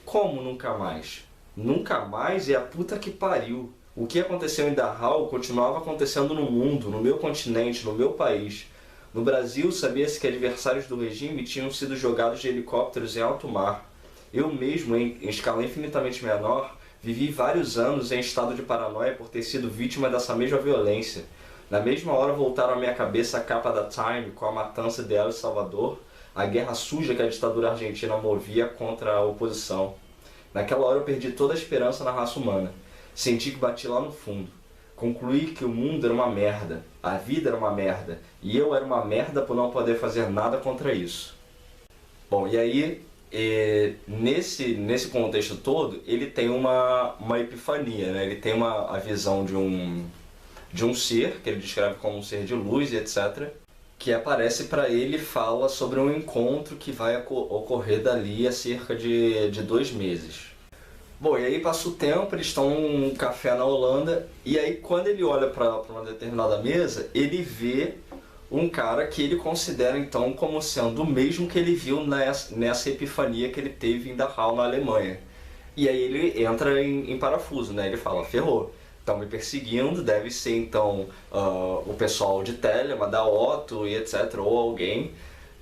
como nunca mais? Nunca mais é a puta que pariu. O que aconteceu em Dachau continuava acontecendo no mundo, no meu continente, no meu país. No Brasil sabia-se que adversários do regime tinham sido jogados de helicópteros em alto mar. Eu mesmo, em escala infinitamente menor, vivi vários anos em estado de paranoia por ter sido vítima dessa mesma violência. Na mesma hora voltaram à minha cabeça a capa da Time com a matança de El Salvador, a guerra suja que a ditadura argentina movia contra a oposição. Naquela hora eu perdi toda a esperança na raça humana. Senti que bati lá no fundo. Concluí que o mundo era uma merda, a vida era uma merda, e eu era uma merda por não poder fazer nada contra isso. Bom, e aí nesse contexto todo, ele tem uma epifania, né? Ele tem a visão de um ser, que ele descreve como um ser de luz e etc., que aparece para ele e fala sobre um encontro que vai ocorrer dali a cerca de 2 meses. Bom, e aí passa o tempo, eles estão num café na Holanda, e aí quando ele olha para uma determinada mesa, ele vê um cara que ele considera então como sendo o mesmo que ele viu nessa epifania que ele teve em Dachau, na Alemanha. E aí ele entra em parafuso, né? Ele fala, ferrou, estão me perseguindo, deve ser então o pessoal de Telema, da Otto e etc, ou alguém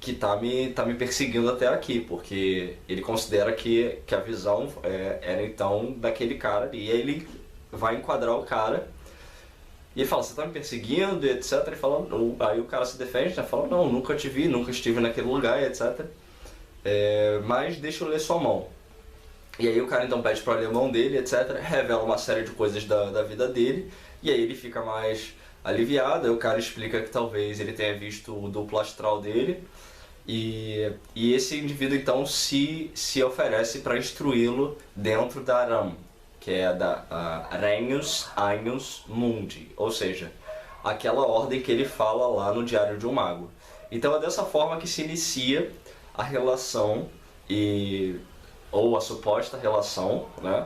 que tá me perseguindo até aqui, porque ele considera que a visão era então daquele cara ali. E aí ele vai enquadrar o cara e ele fala, você tá me perseguindo e etc. Ele fala, aí o cara se defende, né? Fala, não, nunca te vi, nunca estive naquele lugar e etc. Mas deixa eu ler sua mão. E aí o cara então pede para ler a mão dele, etc. Revela uma série de coisas da vida dele. E aí ele fica mais aliviado. Aí o cara explica que talvez ele tenha visto o duplo astral dele. E esse indivíduo então se oferece para instruí-lo dentro da Aram, que é da Regnus Agnus Mundi, ou seja, aquela ordem que ele fala lá no Diário de um Mago. Então é dessa forma que se inicia a relação, ou a suposta relação, né,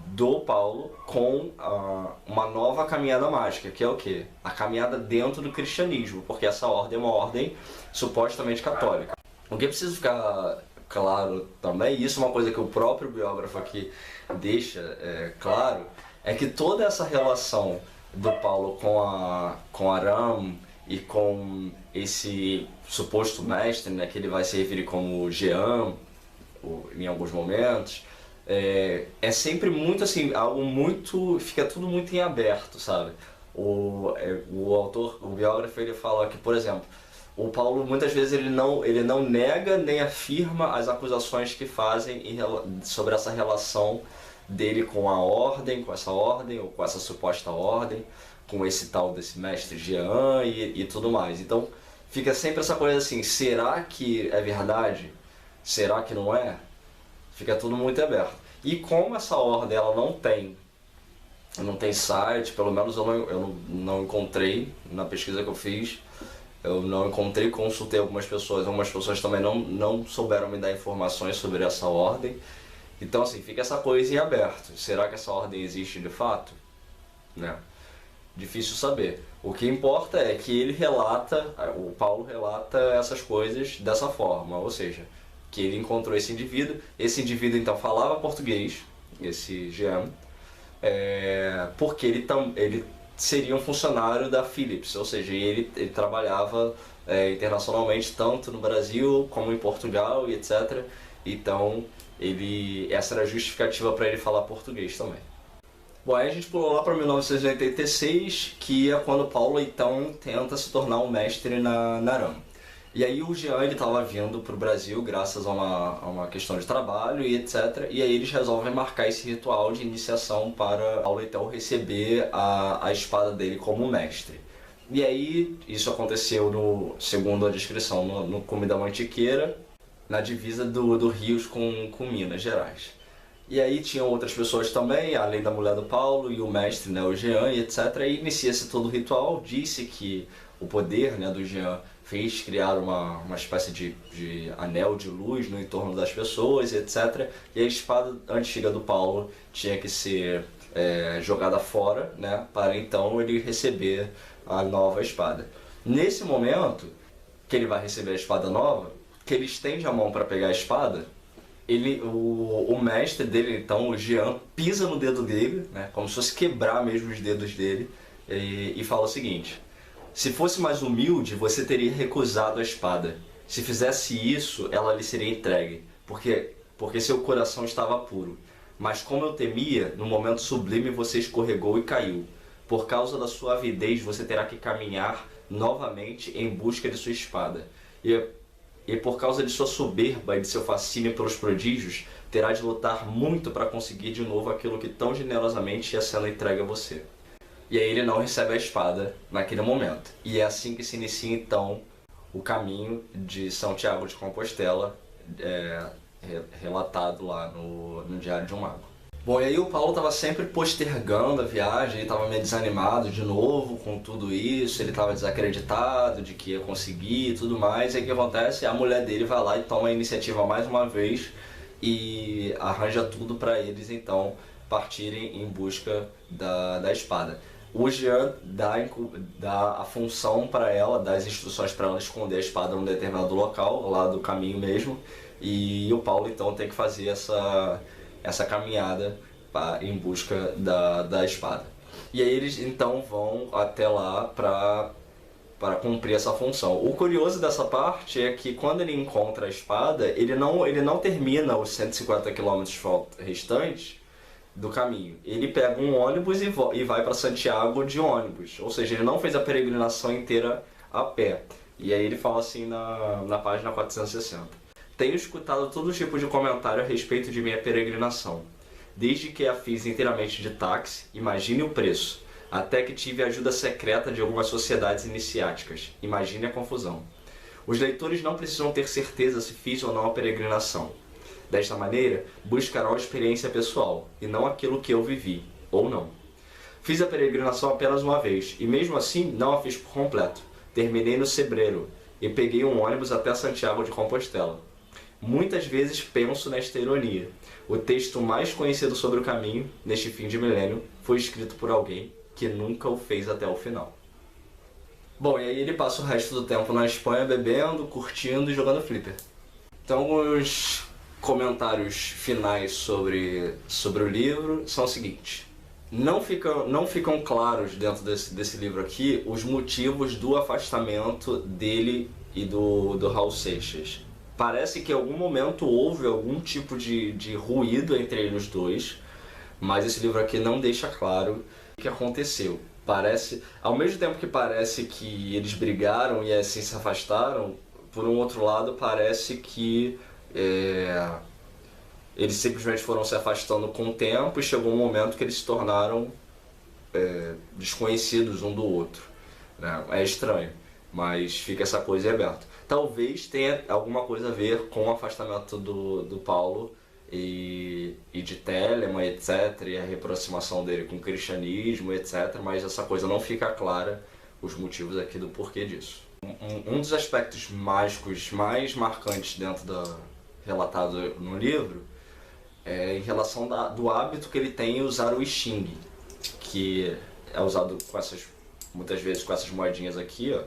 do Paulo com uma nova caminhada mágica, que é o quê? A caminhada dentro do cristianismo, porque essa ordem é uma ordem supostamente católica. O que precisa ficar claro também, e isso é uma coisa que o próprio biógrafo aqui deixa claro, é que toda essa relação do Paulo com Aram e com esse suposto mestre, né, que ele vai se referir como Jean em alguns momentos, é sempre muito assim, algo muito, fica tudo muito em aberto, sabe? O autor, o biógrafo, ele fala que, por exemplo, o Paulo muitas vezes ele não nega nem afirma as acusações que fazem sobre essa relação dele com a ordem, com essa ordem ou com essa suposta ordem, com esse tal desse mestre Jean e tudo mais. Então fica sempre essa coisa assim, será que é verdade? Será que não é? Fica tudo muito aberto. E como essa ordem ela não tem site, pelo menos eu não encontrei na pesquisa que eu fiz, eu não encontrei, consultei algumas pessoas também não souberam me dar informações sobre essa ordem. Então assim, fica essa coisa em aberto. Será que essa ordem existe de fato? Né? Difícil saber. O que importa é que o Paulo relata essas coisas dessa forma, ou seja, que ele encontrou esse indivíduo então falava português, esse Jean, porque ele seria um funcionário da Philips, ou seja, ele trabalhava internacionalmente, tanto no Brasil como em Portugal e etc. Então, essa era a justificativa para ele falar português também. Bom, aí a gente pulou lá para 1986, que é quando Paulo então tenta se tornar um mestre na Aram. E aí o Jean estava vindo para o Brasil graças a uma questão de trabalho e etc. E aí eles resolvem marcar esse ritual de iniciação para Paulo então receber a espada dele como mestre. E aí isso aconteceu, segundo a descrição, no cume da Mantiqueira, na divisa do Rio com Minas Gerais. E aí tinham outras pessoas também, além da mulher do Paulo e o mestre, né, o Jean e etc. E inicia-se todo o ritual. Disse que o poder, né, do Jean fez criar uma espécie de anel de luz no entorno das pessoas, etc. E a espada antiga do Paulo tinha que ser jogada fora, né, para então ele receber a nova espada. Nesse momento que ele vai receber a espada nova, que ele estende a mão para pegar a espada, o mestre dele, então, o Jean, pisa no dedo dele, né, como se fosse quebrar mesmo os dedos dele, e fala o seguinte: se fosse mais humilde, você teria recusado a espada. Se fizesse isso, ela lhe seria entregue, porque seu coração estava puro. Mas como eu temia, no momento sublime você escorregou e caiu. Por causa da sua avidez, você terá que caminhar novamente em busca de sua espada. E por causa de sua soberba e de seu fascínio pelos prodígios, terá de lutar muito para conseguir de novo aquilo que tão generosamente ia sendo entregue a você. E aí ele não recebe a espada naquele momento. E é assim que se inicia então o caminho de Santiago de Compostela, relatado lá no Diário de um Mago. Bom, e aí o Paulo estava sempre postergando a viagem, ele estava meio desanimado de novo com tudo isso, ele estava desacreditado de que ia conseguir e tudo mais, e aí o que acontece? A mulher dele vai lá e toma a iniciativa mais uma vez e arranja tudo para eles então partirem em busca da espada. O Jean dá a função para ela, dá as instruções para ela esconder a espada num determinado local, lá do caminho mesmo, e o Paulo então tem que fazer essa caminhada em busca da espada. E aí eles então vão até lá para cumprir essa função. O curioso dessa parte é que quando ele encontra a espada, ele não termina os 150 km restantes do caminho. Ele pega um ônibus e vai para Santiago de ônibus. Ou seja, ele não fez a peregrinação inteira a pé. E aí ele fala assim na página 460. Tenho escutado todo tipo de comentário a respeito de minha peregrinação. Desde que a fiz inteiramente de táxi, imagine o preço, até que tive a ajuda secreta de algumas sociedades iniciáticas. Imagine a confusão. Os leitores não precisam ter certeza se fiz ou não a peregrinação. Desta maneira, buscarão a experiência pessoal, e não aquilo que eu vivi, ou não. Fiz a peregrinação apenas uma vez, e mesmo assim não a fiz por completo. Terminei no Cebreiro, e peguei um ônibus até Santiago de Compostela. Muitas vezes penso nesta ironia. O texto mais conhecido sobre o caminho, neste fim de milênio, foi escrito por alguém que nunca o fez até o final. Bom, e aí ele passa o resto do tempo na Espanha bebendo, curtindo e jogando flipper. Então, alguns comentários finais sobre o livro são os seguintes. Não ficam claros dentro desse livro aqui os motivos do afastamento dele e do Raul Seixas. Parece que em algum momento houve algum tipo de ruído entre eles dois, mas esse livro aqui não deixa claro o que aconteceu. Ao mesmo tempo que parece que eles brigaram e assim se afastaram, por um outro lado parece que eles simplesmente foram se afastando com o tempo e chegou um momento que eles se tornaram desconhecidos um do outro, né? É estranho, mas fica essa coisa em aberto. Talvez tenha alguma coisa a ver com o afastamento do Paulo e de Telemann, etc., e a reaproximação dele com o cristianismo, etc., mas essa coisa não fica clara, os motivos aqui do porquê disso. Um dos aspectos mágicos mais marcantes relatado no livro é em relação do hábito que ele tem em usar o Xing, que é usado muitas vezes com essas moedinhas aqui, ó.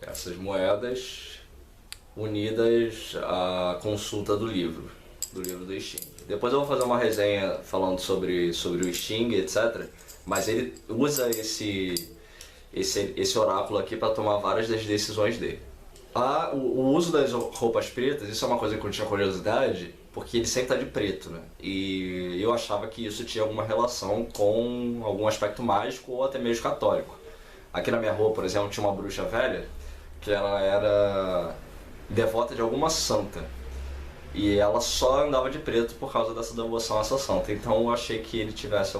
Essas moedas unidas à consulta do livro do Xing. Depois eu vou fazer uma resenha falando sobre o Xing, etc. Mas ele usa esse oráculo aqui para tomar várias das decisões dele. O uso das roupas pretas, isso é uma coisa que eu tinha curiosidade, porque ele sempre está de preto, né? E eu achava que isso tinha alguma relação com algum aspecto mágico ou até mesmo católico. Aqui na minha rua, por exemplo, tinha uma bruxa velha que ela era devota de alguma santa. E ela só andava de preto por causa dessa devoção a essa santa. Então eu achei que ele tivesse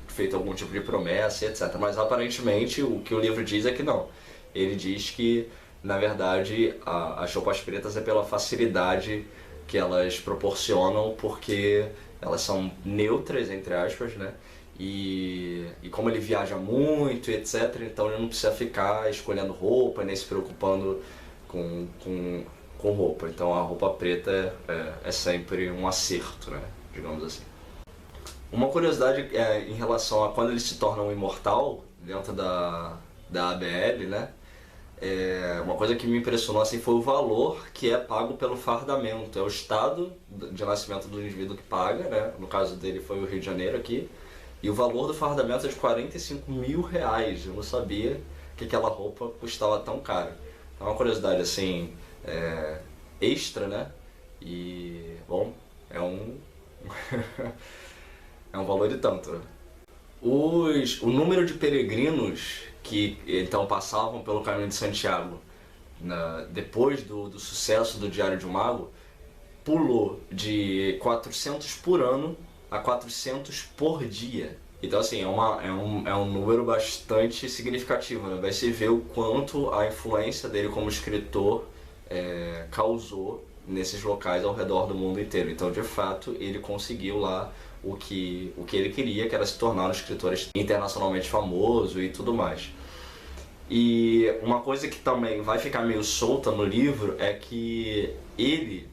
feito algum tipo de promessa, etc. Mas aparentemente o que o livro diz é que não. Ele diz que, na verdade, as roupas pretas é pela facilidade que elas proporcionam, porque elas são neutras, entre aspas, né? E como ele viaja muito, etc., então ele não precisa ficar escolhendo roupa, nem se preocupando com roupa. Então a roupa preta é sempre um acerto, né? Digamos assim. Uma curiosidade em relação a quando ele se torna um imortal dentro da ABL, né? Uma coisa que me impressionou assim, foi o valor que é pago pelo fardamento. É o estado de nascimento do indivíduo que paga, né? No caso dele foi o Rio de Janeiro aqui. E o valor do fardamento é de 45 mil reais. Eu não sabia que aquela roupa custava tão caro. É uma curiosidade assim, extra, né? E, bom, é um valor de tanto. O número de peregrinos que então passavam pelo caminho de Santiago depois do sucesso do Diário de um Mago pulou de 400 por ano a 400 por dia. Então, assim, é um número bastante significativo, né? Vai se ver o quanto a influência dele como escritor causou nesses locais ao redor do mundo inteiro. Então, de fato, ele conseguiu lá o que ele queria, que era se tornar um escritor internacionalmente famoso e tudo mais. E uma coisa que também vai ficar meio solta no livro é que ele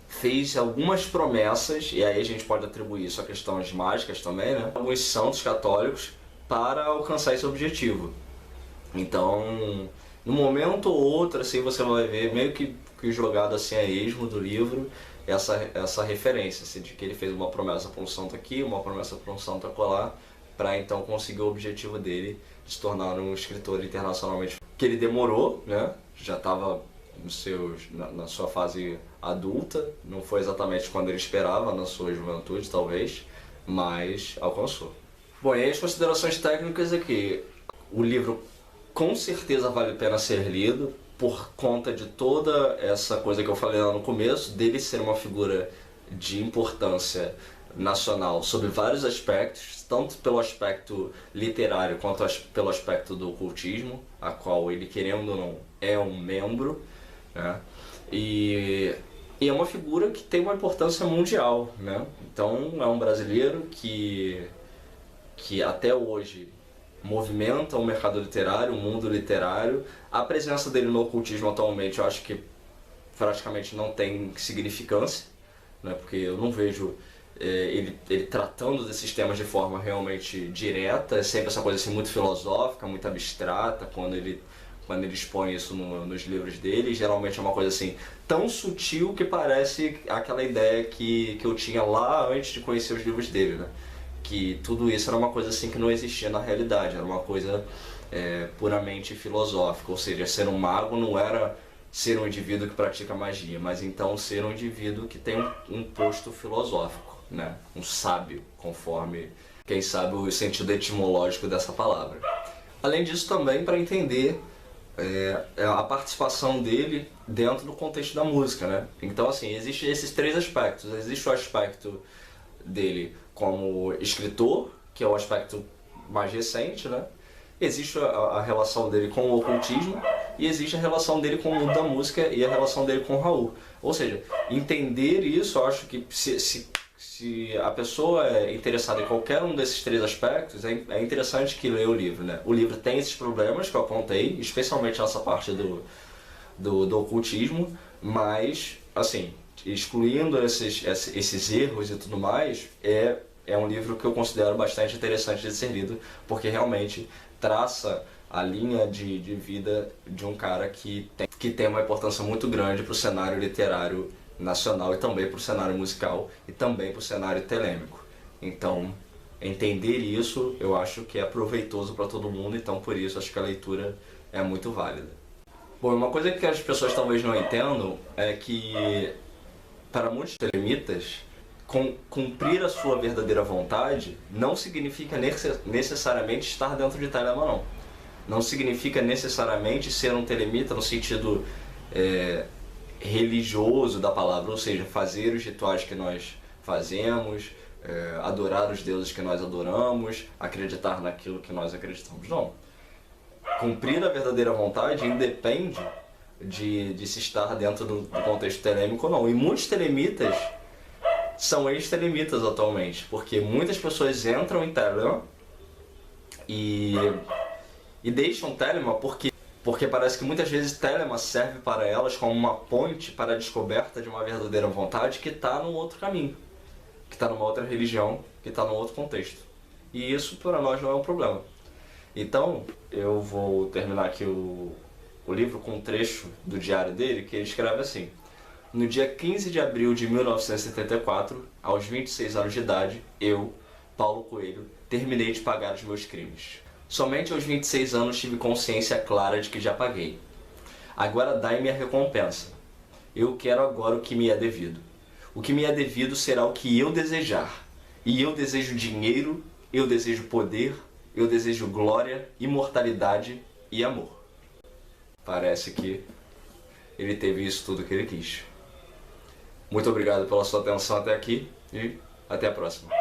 fez algumas promessas, e aí a gente pode atribuir isso a questões mágicas também, né? Alguns santos católicos para alcançar esse objetivo. Então, num momento ou outro, assim, você vai ver meio que jogado assim a esmo do livro essa referência, assim, de que ele fez uma promessa para um santo aqui, uma promessa para um santo acolá, para então conseguir o objetivo dele de se tornar um escritor internacionalmente. Que ele demorou, né? Já estava na sua fase adulta, não foi exatamente quando ele esperava, na sua juventude talvez, mas alcançou. Bom, e aí as considerações técnicas é que o livro com certeza vale a pena ser lido por conta de toda essa coisa que eu falei lá no começo, dele ser uma figura de importância nacional sob vários aspectos, tanto pelo aspecto literário quanto pelo aspecto do ocultismo, a qual ele, querendo ou não, é um membro, né? E é uma figura que tem uma importância mundial, né? Então é um brasileiro que até hoje movimenta o mercado literário, o mundo literário. A presença dele no ocultismo atualmente eu acho que praticamente não tem significância, né? Porque eu não vejo ele tratando desses temas de forma realmente direta. É sempre essa coisa assim, muito filosófica, muito abstrata, quando ele expõe isso nos livros dele. Geralmente é uma coisa assim, tão sutil que parece aquela ideia que eu tinha lá antes de conhecer os livros dele, né? Que tudo isso era uma coisa assim que não existia na realidade, era uma coisa puramente filosófica, ou seja, ser um mago não era ser um indivíduo que pratica magia, mas então ser um indivíduo que tem um posto filosófico, né? Um sábio, conforme, quem sabe, o sentido etimológico dessa palavra. Além disso também para entender a participação dele dentro do contexto da música, né? Então assim, existem esses três aspectos. Existe o aspecto dele como escritor, que é o aspecto mais recente, né? Existe a relação dele com o ocultismo e existe a relação dele com o mundo da música e a relação dele com o Raul. Ou seja, entender isso, eu acho que se a pessoa é interessada em qualquer um desses três aspectos, é interessante que leia o livro, né? O livro tem esses problemas que eu apontei, especialmente nessa parte do ocultismo, mas, assim, excluindo esses erros e tudo mais, é um livro que eu considero bastante interessante de ser lido, porque realmente traça a linha de vida de um cara que tem uma importância muito grande para o cenário literário nacional e também para o cenário musical e também para o cenário telêmico. Então, entender isso eu acho que é proveitoso para todo mundo, então por isso acho que a leitura é muito válida. Bom, uma coisa que as pessoas talvez não entendam é que para muitos telemitas, cumprir a sua verdadeira vontade não significa necessariamente estar dentro de Telema, não. Não significa necessariamente ser um telemita no sentido religioso da palavra, ou seja, fazer os rituais que nós fazemos, adorar os deuses que nós adoramos, acreditar naquilo que nós acreditamos. Não. Cumprir a verdadeira vontade independe de se estar dentro do contexto telêmico ou não. E muitos telemitas são ex-telemitas atualmente, porque muitas pessoas entram em Telema e deixam Telema porque parece que muitas vezes Telema serve para elas como uma ponte para a descoberta de uma verdadeira vontade que está num outro caminho, que está numa outra religião, que está num outro contexto. E isso para nós não é um problema. Então, eu vou terminar aqui o livro com um trecho do diário dele, que ele escreve assim: no dia 15 de abril de 1974, aos 26 anos de idade, eu, Paulo Coelho, terminei de pagar os meus crimes. Somente aos 26 anos tive consciência clara de que já paguei. Agora dai-me a recompensa. Eu quero agora o que me é devido. O que me é devido será o que eu desejar. E eu desejo dinheiro, eu desejo poder, eu desejo glória, imortalidade e amor. Parece que ele teve isso tudo que ele quis. Muito obrigado pela sua atenção até aqui e até a próxima.